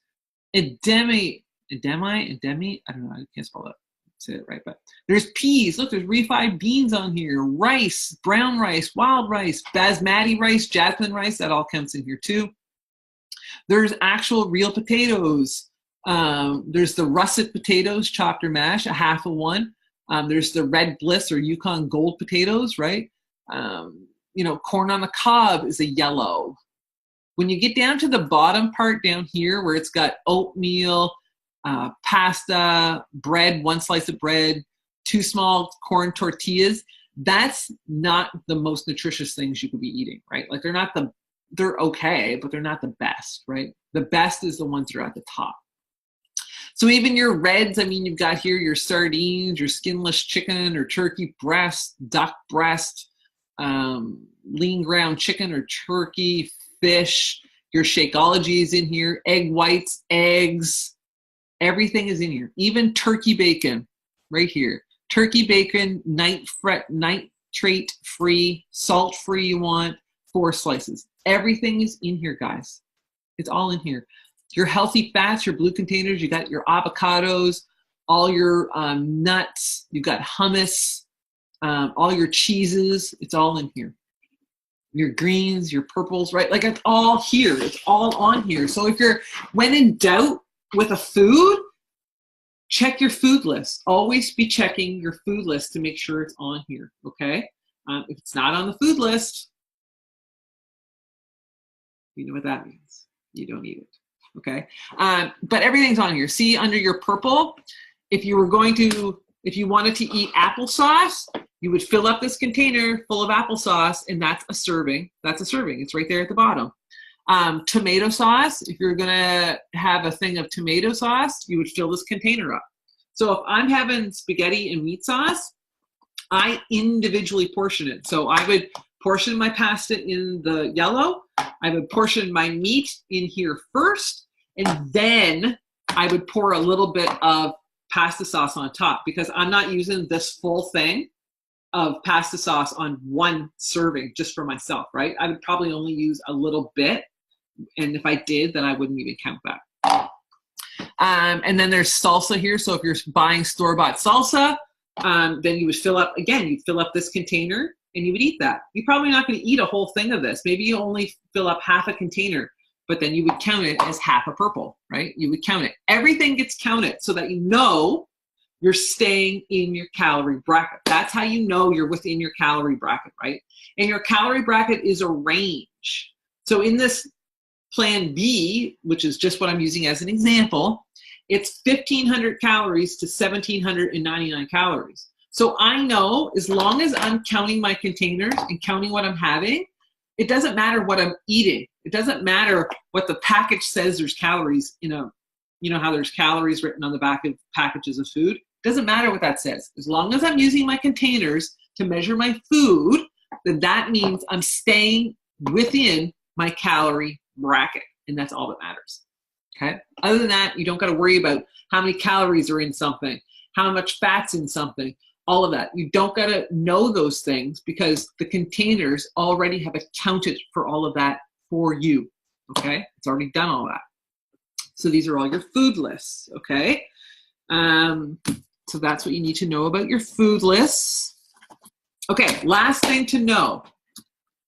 edamame, I don't know, I can't spell that, say it right, but there's peas, look, there's refried beans on here, rice, brown rice, wild rice, basmati rice, jasmine rice, that all counts in here too. There's actual real potatoes. There's the russet potatoes, chopped or mashed, a half of one. There's the red bliss or Yukon gold potatoes, right? Corn on the cob is a yellow. When you get down to the bottom part down here where it's got oatmeal, pasta, bread, 1 slice of bread, 2 small corn tortillas, that's not the most nutritious things you could be eating, right? Like they're okay, but they're not the best, right? The best is the ones that are at the top. So even your reds, I mean, you've got here your sardines, your skinless chicken or turkey breast, duck breast, lean ground chicken or turkey, fish, your Shakeology is in here, egg whites, eggs, everything is in here. Even turkey bacon, right here. Turkey bacon, nitrate-free, salt-free you want, 4 slices. Everything is in here, guys. It's all in here. Your healthy fats, your blue containers, you got your avocados, all your nuts, you've got hummus, all your cheeses, it's all in here. Your greens, your purples, right? Like it's all here, it's all on here. So if when in doubt with a food, check your food list. Always be checking your food list to make sure it's on here, okay? If it's not on the food list, you know what that means. You don't eat it. Okay, but everything's on here. See under your purple, if you wanted to eat applesauce, you would fill up this container full of applesauce, and that's a serving. That's a serving. It's right there at the bottom. Tomato sauce, if you're gonna have a thing of tomato sauce, you would fill this container up. So if I'm having spaghetti and meat sauce, I individually portion it. So I would portion my pasta in the yellow, I would portion my meat in here first, and then I would pour a little bit of pasta sauce on top, because I'm not using this full thing of pasta sauce on one serving just for myself, right? I would probably only use a little bit, and if I did, then I wouldn't even count that. And then there's salsa here. So if you're buying store-bought salsa, then you would fill up, again, you'd fill up this container and you would eat that. You're probably not going to eat a whole thing of this. Maybe you only fill up half a container, but then you would count it as half a purple, right? You would count it. Everything gets counted so that you know you're staying in your calorie bracket. That's how you know you're within your calorie bracket, right? And your calorie bracket is a range. So in this Plan B, which is just what I'm using as an example, it's 1,500 calories to 1,799 calories. So I know as long as I'm counting my containers and counting what I'm having, it doesn't matter what I'm eating. It doesn't matter what the package says there's calories in a, you know how there's calories written on the back of packages of food? It doesn't matter what that says. As long as I'm using my containers to measure my food, then that means I'm staying within my calorie bracket, and that's all that matters. Okay. Other than that, you don't got to worry about how many calories are in something, how much fat's in something, all of that. You don't got to know those things because the containers already have accounted for all of that for you. Okay. It's already done all that. So these are all your food lists. Okay. So that's what you need to know about your food lists. Okay. Last thing to know.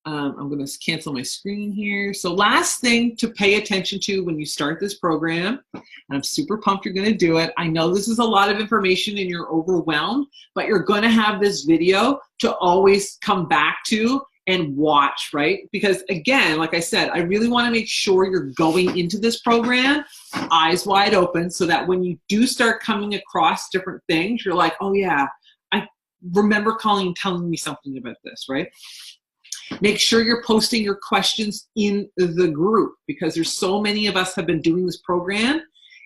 I'm going to cancel my screen here. So last thing to pay attention to when you start this program, and I'm super pumped you're going to do it. I know this is a lot of information and you're overwhelmed, but you're going to have this video to always come back to and watch, right? Because again, like I said, I really want to make sure you're going into this program eyes wide open so that when you do start coming across different things, you're like, oh yeah, I remember Colleen telling me something about this, right? Make sure you're posting your questions in the group because there's so many of us have been doing this program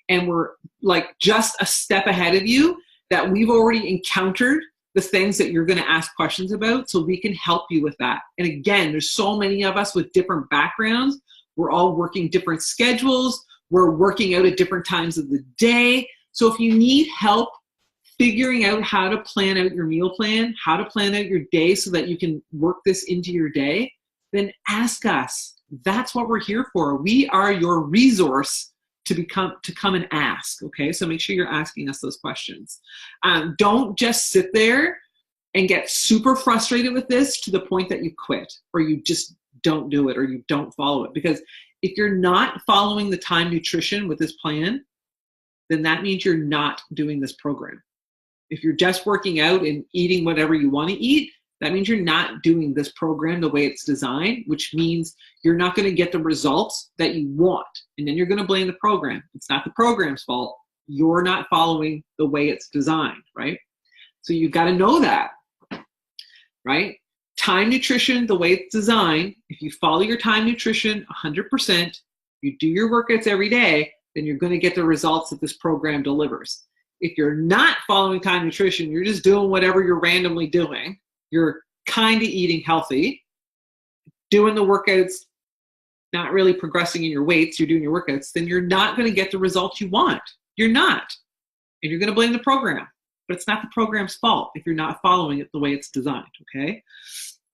and we're like just a step ahead of you that we've already encountered the things that you're going to ask questions about so we can help you with that. And again, there's so many of us with different backgrounds. We're all working different schedules. We're working out at different times of the day. So if you need help figuring out how to plan out your meal plan, how to plan out your day so that you can work this into your day, then ask us. That's what we're here for. We are your resource to come and ask, okay? So make sure you're asking us those questions. Don't just sit there and get super frustrated with this to the point that you quit or you just don't do it or you don't follow it. Because if you're not following the time nutrition with this plan, then that means you're not doing this program. If you're just working out and eating whatever you want to eat, that means you're not doing this program the way it's designed, which means you're not going to get the results that you want. And then you're going to blame the program. It's not the program's fault. You're not following the way it's designed, right? So you've got to know that, right? Time nutrition, the way it's designed, if you follow your time nutrition 100%, you do your workouts every day, then you're going to get the results that this program delivers. If you're not following time nutrition, you're just doing whatever you're randomly doing. You're kind of eating healthy, doing the workouts, not really progressing in your weights, you're doing your workouts, then you're not going to get the results you want. You're not. And you're going to blame the program. But it's not the program's fault if you're not following it the way it's designed, okay?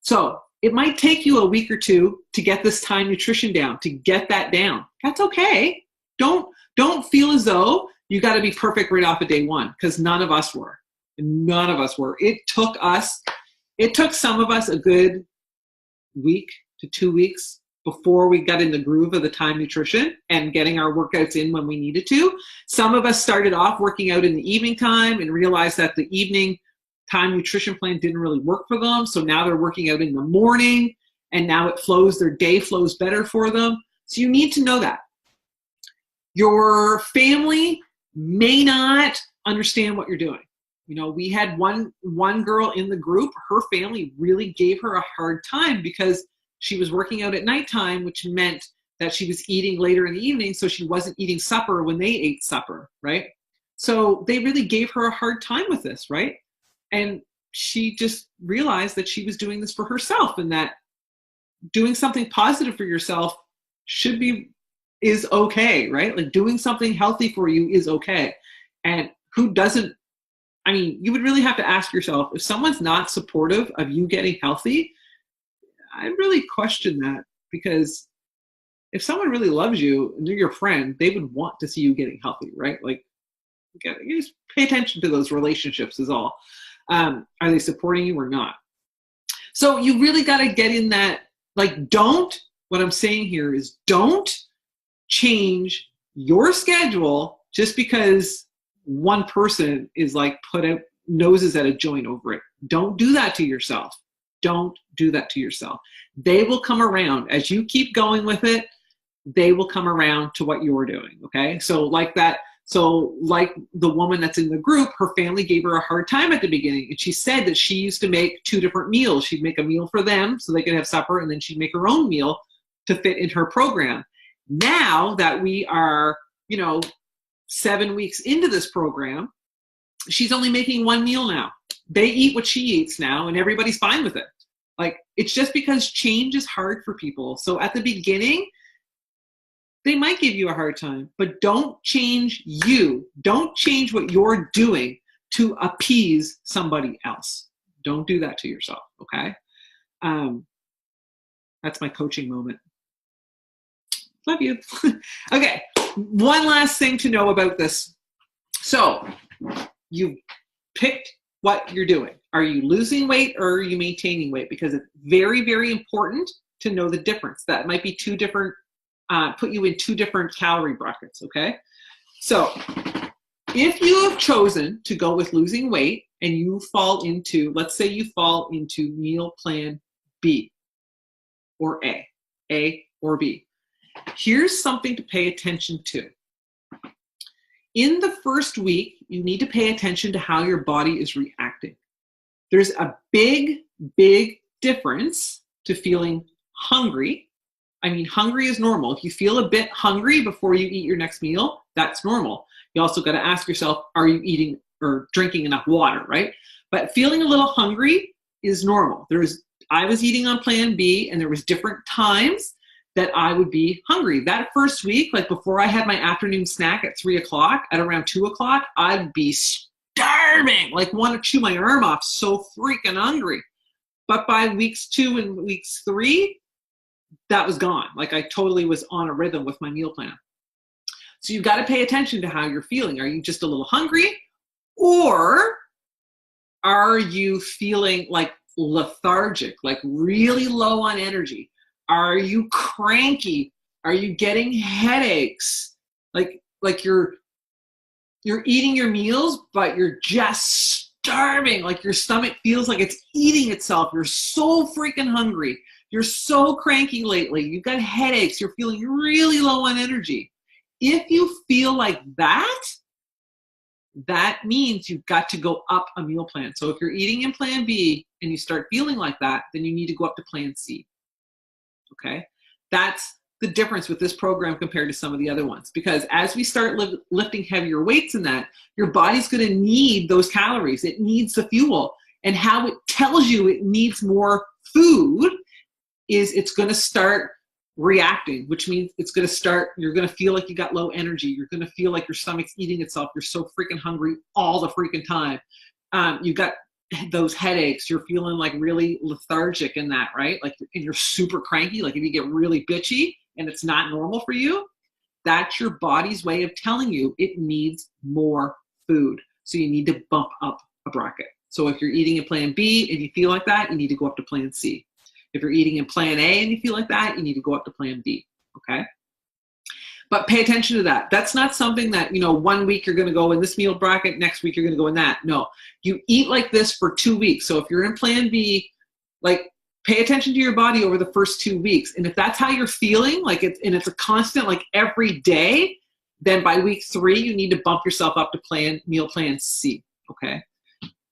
So it might take you a week or two to get this time nutrition down, to get that down. That's okay. Don't feel as though you got to be perfect right off of day one, because none of us were. None of us were. It took some of us a good week to 2 weeks before we got in the groove of the time nutrition and getting our workouts in when we needed to. Some of us started off working out in the evening time and realized that the evening time nutrition plan didn't really work for them. So now they're working out in the morning and now their day flows better for them. So you need to know that. Your family may not understand what you're doing. You know, we had one girl in the group, her family really gave her a hard time because she was working out at nighttime, which meant that she was eating later in the evening, so she wasn't eating supper when they ate supper, right? So they really gave her a hard time with this, right? And she just realized that she was doing this for herself, and that doing something positive for yourself is okay, right? Like doing something healthy for you is okay. And who doesn't, I mean, you would really have to ask yourself, if someone's not supportive of you getting healthy, I really question that, because if someone really loves you and they're your friend, they would want to see you getting healthy, right? Like, you just pay attention to those relationships is all. Are they supporting you or not? So you really got to get in that, like, what I'm saying here is don't change your schedule just because one person is like put out noses at a joint over it. Don't do that to yourself. Don't do that to yourself. They will come around. As you keep going with it, they will come around to what you're doing, okay? So like the woman that's in the group, her family gave her a hard time at the beginning. And she said that she used to make 2 different meals. She'd make a meal for them so they could have supper, and then she'd make her own meal to fit in her program. Now that we are, 7 weeks into this program, she's only making 1 meal now. They eat what she eats now, and everybody's fine with it. Like, it's just because change is hard for people. So at the beginning, they might give you a hard time, but don't change you. Don't change what you're doing to appease somebody else. Don't do that to yourself, okay? That's my coaching moment. Love you. Okay, one last thing to know about this. So you picked what you're doing. Are you losing weight or are you maintaining weight? Because it's very, very important to know the difference. That might be 2 different, put you in 2 different calorie brackets, okay? So if you have chosen to go with losing weight and you fall into, let's say you fall into meal plan B or A or B, here's something to pay attention to. In the first week, you need to pay attention to how your body is reacting. There's a big, big difference to feeling hungry. I mean, hungry is normal. If you feel a bit hungry before you eat your next meal, that's normal. You also got to ask yourself, are you eating or drinking enough water, right? But feeling a little hungry is normal. I was eating on plan B, and there was different times that I would be hungry. That first week, like before I had my afternoon snack at 3 o'clock, at around 2 o'clock, I'd be starving, like want to chew my arm off, so freaking hungry. But by weeks 2 and weeks 3, that was gone. Like I totally was on a rhythm with my meal plan. So you've got to pay attention to how you're feeling. Are you just a little hungry, or are you feeling like lethargic, like really low on energy? Are you cranky? Are you getting headaches? Like you're eating your meals, but you're just starving. Like your stomach feels like it's eating itself. You're so freaking hungry. You're so cranky lately. You've got headaches. You're feeling really low on energy. If you feel like that, that means you've got to go up a meal plan. So if you're eating in plan B and you start feeling like that, then you need to go up to plan C. Okay, that's the difference with this program compared to some of the other ones. Because as we start lifting heavier weights in that, your body's going to need those calories. It needs the fuel. And how it tells you it needs more food is it's going to start reacting, which means you're going to feel like you got low energy. You're going to feel like your stomach's eating itself. You're so freaking hungry all the freaking time. You got those headaches. You're feeling like really lethargic in that, right? Like, and you're super cranky. Like if you get really bitchy and it's not normal for you, that's your body's way of telling you it needs more food. So you need to bump up a bracket. So if you're eating in plan B and you feel like that, you need to go up to plan C. If you're eating in plan A and you feel like that, you need to go up to plan B, okay? But pay attention to that. That's not something that, 1 week you're going to go in this meal bracket, next week you're going to go in that. No, you eat like this for 2 weeks. So if you're in plan B, like pay attention to your body over the first 2 weeks. And if that's how you're feeling, like it's a constant, like every day, then by week 3, you need to bump yourself up to meal plan C, okay?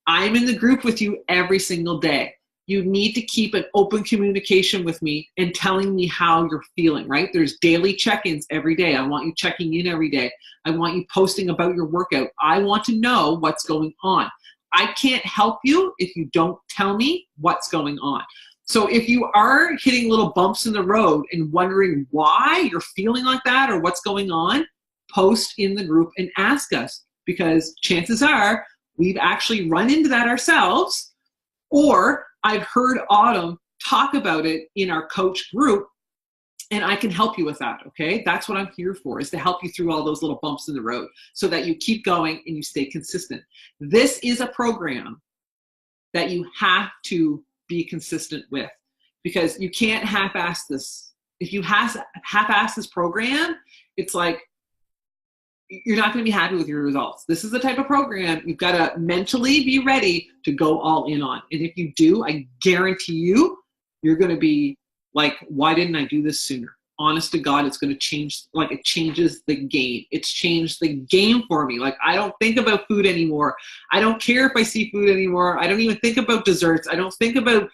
I'm in the group with you every single day. You need to keep an open communication with me and telling me how you're feeling, right? There's daily check-ins every day. I want you checking in every day. I want you posting about your workout. I want to know what's going on. I can't help you if you don't tell me what's going on. So if you are hitting little bumps in the road and wondering why you're feeling like that or what's going on, post in the group and ask us, because chances are we've actually run into that ourselves, or I've heard Autumn talk about it in our coach group, and I can help you with that, okay? That's what I'm here for, is to help you through all those little bumps in the road so that you keep going and you stay consistent. This is a program that you have to be consistent with, because you can't half-ass this. If you half-ass this program, it's like you're not going to be happy with your results. This is the type of program you've got to mentally be ready to go all in on. And if you do, I guarantee you, you're going to be like, why didn't I do this sooner? Honest to God, it's going to change. Like, it changes the game. It's changed the game for me. Like, I don't think about food anymore. I don't care if I see food anymore. I don't even think about desserts. I don't think about,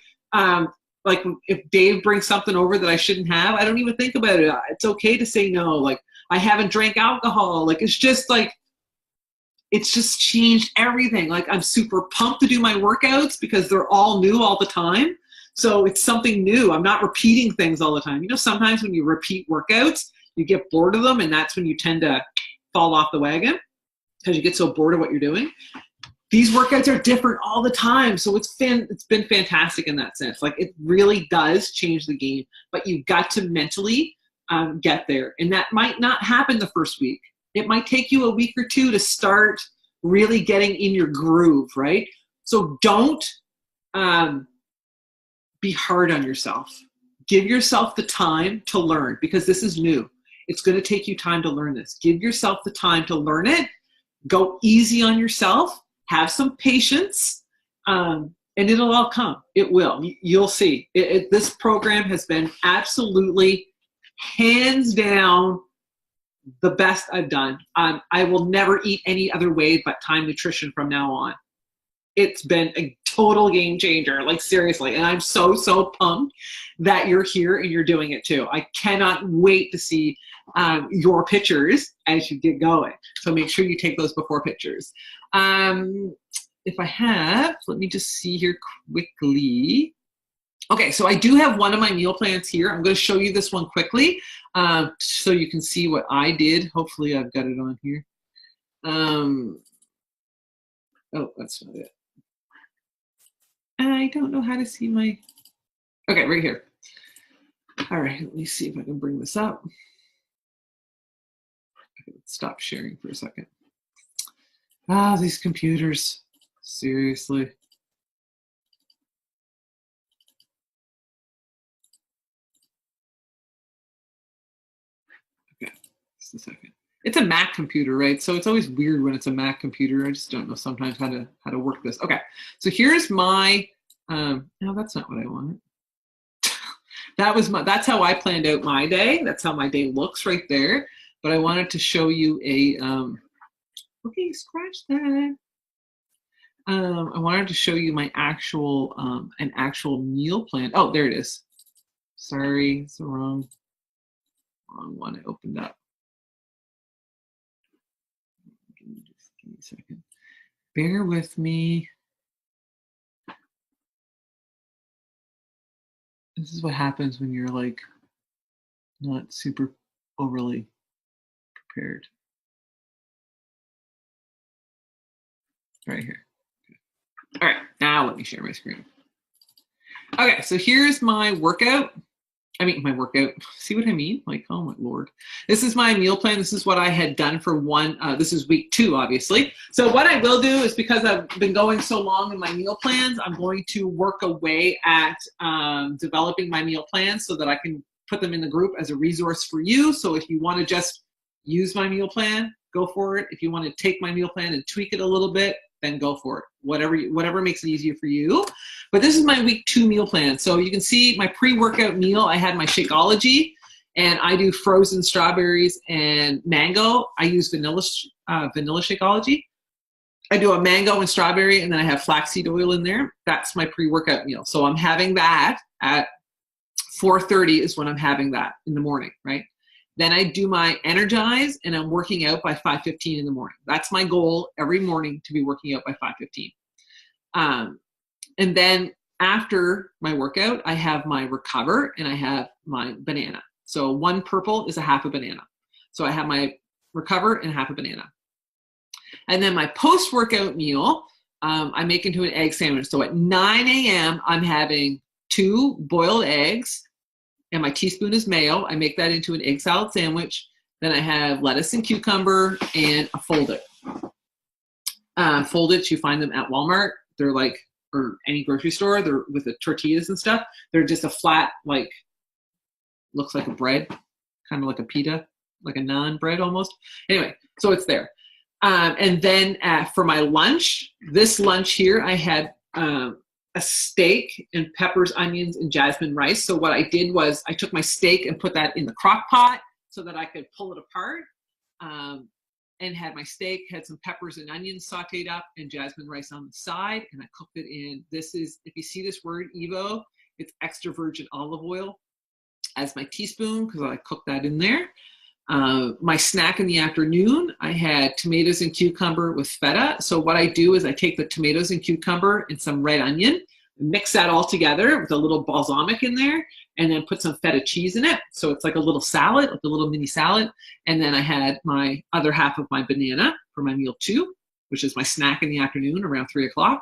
like, if Dave brings something over that I shouldn't have, I don't even think about it. It's okay to say no. Like, I haven't drank alcohol. Like, it's just like, it's just changed everything. Like, I'm super pumped to do my workouts because they're all new all the time. So it's something new. I'm not repeating things all the time. You know, sometimes when you repeat workouts, you get bored of them, and that's when you tend to fall off the wagon because you get so bored of what you're doing. These workouts are different all the time. So it's been fantastic in that sense. Like, it really does change the game, but you've got to mentally get there. And that might not happen the first week. It might take you a week or two to start really getting in your groove, right? So don't be hard on yourself. Give yourself the time to learn, because this is new. It's going to take you time to learn this. Give yourself the time to learn it. Go easy on yourself. Have some patience, and it'll all come. It will. You'll see. This program has been absolutely, hands down, the best I've done. I will never eat any other way but Time Nutrition from now on. It's been a total game changer, like, seriously. And I'm so, so pumped that you're here and you're doing it too. I cannot wait to see your pictures as you get going. So make sure you take those before pictures. If I have, let me just see here quickly. Okay, so I do have one of my meal plans here. I'm going to show you this one quickly so you can see what I did. Hopefully I've got it on here. Oh, that's not it. I don't know how to see my, okay, right here. All right, let me see if I can bring this up. Okay, let's stop sharing for a second. Ah, these computers, seriously. Okay, just a second. It's a Mac computer, right? So it's always weird when it's a Mac computer. I just don't know sometimes how to work this. Okay, so here's my, no, that's not what I wanted. That's how I planned out my day. That's how my day looks right there. But I wanted to show you a, okay, scratch that. I wanted to show you my actual, an actual meal plan. Oh, there it is. Sorry, it's the wrong one I opened up. Give me a second. Bear with me. This is what happens when you're like not super overly prepared. Right here. All right, now let me share my screen. Okay, so here's my workout. My workout. See what I mean? Like, oh my Lord. This is my meal plan. This is what I had done for this is week 2, obviously. So what I will do is, because I've been going so long in my meal plans, I'm going to work away at developing my meal plans so that I can put them in the group as a resource for you. So if you want to just use my meal plan, go for it. If you want to take my meal plan and tweak it a little bit, then go for it. Whatever makes it easier for you. But this is my week 2 meal plan. So you can see my pre-workout meal. I had my Shakeology, and I do frozen strawberries and mango. I use vanilla Shakeology. I do a mango and strawberry, and then I have flaxseed oil in there. That's my pre-workout meal. So I'm having that at 4:30 is when I'm having that in the morning, right? Then I do my energize, and I'm working out by 5:15 in the morning. That's my goal every morning, to be working out by 5:15. And then after my workout, I have my recover and I have my banana. So one purple is a half a banana. So I have my recover and half a banana. And then my post-workout meal, I make into an egg sandwich. So at 9 a.m., I'm having 2 boiled eggs, and my teaspoon is mayo. I make that into an egg salad sandwich. Then I have lettuce and cucumber and a fold-it. Fold-its, you find them at Walmart. They're like, or any grocery store. They're with the tortillas and stuff. They're just a flat, like, looks like a bread, kind of like a pita, like a naan bread almost. Anyway, so it's there. And then for my lunch, this lunch here, I had a steak and peppers, onions, and jasmine rice. So what I did was I took my steak and put that in the crock pot so that I could pull it apart, and had my steak, had some peppers and onions sauteed up, and jasmine rice on the side, and I cooked it in, this is, if you see this word, Evo, it's extra virgin olive oil as my teaspoon, because I cooked that in there. My snack in the afternoon, I had tomatoes and cucumber with feta. So what I do is I take the tomatoes and cucumber and some red onion, mix that all together with a little balsamic in there, and then put some feta cheese in it. So it's like a little salad, like a little mini salad. And then I had my other half of my banana for my meal 2, which is my snack in the afternoon around 3 o'clock.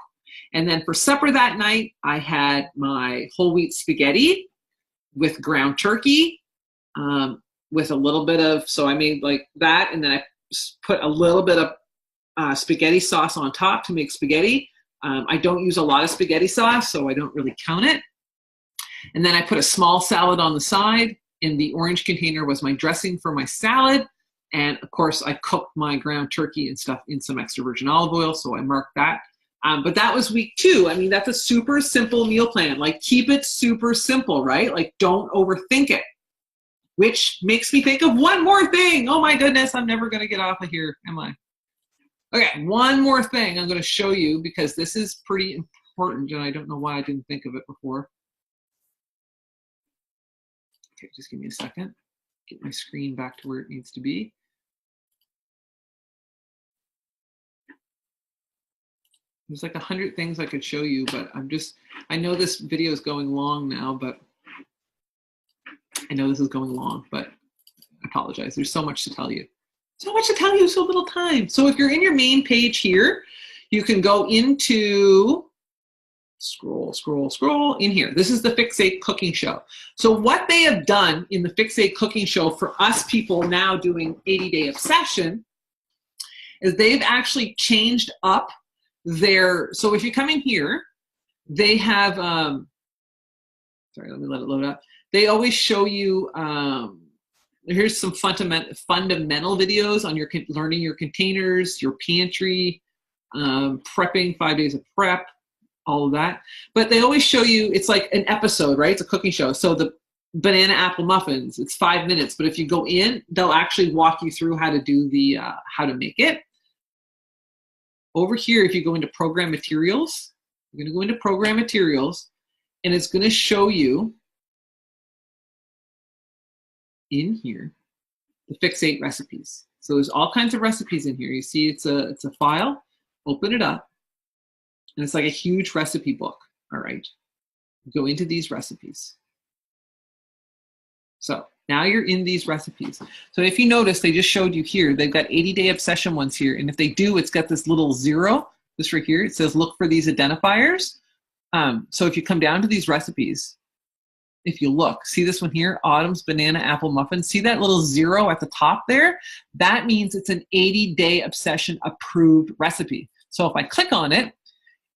And then for supper that night, I had my whole wheat spaghetti with ground turkey, with a little bit of, so I made like that, and then I put a little bit of spaghetti sauce on top to make spaghetti. I don't use a lot of spaghetti sauce, so I don't really count it. And then I put a small salad on the side. In the orange container was my dressing for my salad. And of course, I cooked my ground turkey and stuff in some extra virgin olive oil, so I marked that. But that was week 2. I mean, that's a super simple meal plan. Like, keep it super simple, right? Like, don't overthink it. Which makes me think of one more thing. Oh my goodness, I'm never going to get off of here, am I? Okay, one more thing I'm going to show you, because this is pretty important, and I don't know why I didn't think of it before. Okay, just give me a second. Get my screen back to where it needs to be. There's like 100 things I could show you, but I know this video is going long now, but I know this is going long, but I apologize. There's so much to tell you. So much to tell you, so little time. So if you're in your main page here, you can go into, scroll in here. This is the Fix8 cooking show. So what they have done in the Fix8 cooking show for us people now doing 80-day obsession is they've actually changed up their, so if you come in here, they have, sorry, let me let it load up. They always show you, here's some fundamental videos on your learning your containers, your pantry, prepping 5 days of prep, all of that. But they always show you, it's like an episode, right? It's a cooking show. So the banana apple muffins, it's 5 minutes. But if you go in, they'll actually walk you through how to do the, how to make it. Over here, if you go into program materials, you're going to go into program materials, and it's going to show you in here the Fix8 recipes. So there's all kinds of recipes in here. You see it's a file. Open it up, and it's like a huge recipe book. All right, go into these recipes. So now you're in these recipes. So if you notice, they just showed you here, they've got 80-day obsession ones here, and if they do, it's got this little 0, this right here. It says look for these identifiers. So if you come down to these recipes, if you look, see this one here, Autumn's Banana Apple Muffin. See that little 0 at the top there? That means it's an 80-day obsession approved recipe. So if I click on it,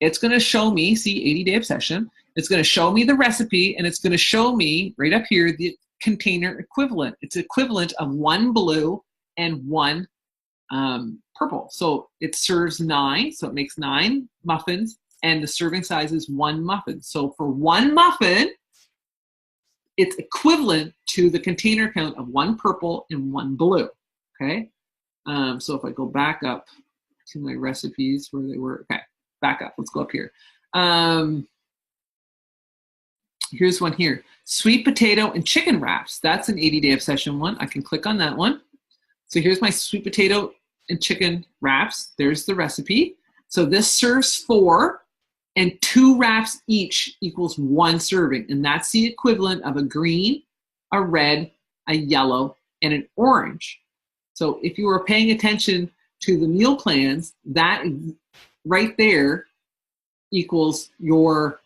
it's going to show me, see 80-day obsession. It's going to show me the recipe, and it's going to show me right up here the container equivalent. It's equivalent of 1 blue and 1 purple. So it serves 9, so it makes 9 muffins, and the serving size is 1 muffin. So for 1 muffin, it's equivalent to the container count of 1 purple and 1 blue, okay? So if I go back up to my recipes where they were. Okay, back up. Let's go up here. Here's one here. Sweet potato and chicken wraps. That's an 80-day obsession one. I can click on that one. So here's my sweet potato and chicken wraps. There's the recipe. So this serves 4, and 2 wraps each equals 1 serving. And that's the equivalent of a green, a red, a yellow, and an orange. So if you were paying attention to the meal plans, that right there equals your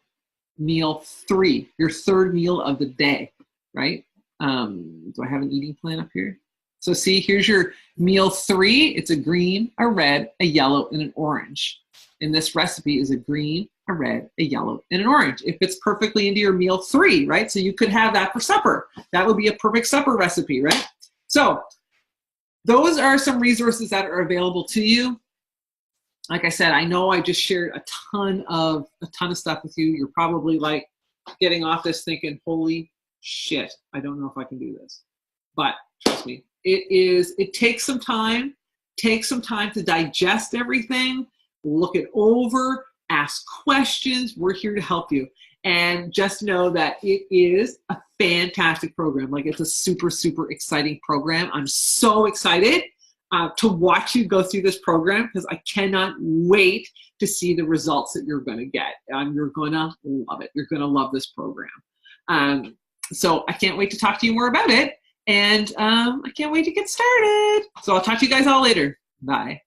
meal 3, your 3rd meal of the day, right? Do I have an eating plan up here? So see, here's your meal 3. It's a green, a red, a yellow, and an orange. And this recipe is a green, a red, a yellow, and an orange. It fits perfectly into your meal 3, right? So you could have that for supper. That would be a perfect supper recipe, right? So those are some resources that are available to you. Like I said, I know I just shared a ton of stuff with you. You're probably like getting off this thinking, holy shit, I don't know if I can do this. But trust me, it takes some time. Take some time to digest everything, look it over, ask questions. We're here to help you. And just know that it is a fantastic program. Like, it's a super, super exciting program. I'm so excited to watch you go through this program, because I cannot wait to see the results that you're going to get. You're going to love it. You're going to love this program. So I can't wait to talk to you more about it. And I can't wait to get started. So I'll talk to you guys all later. Bye.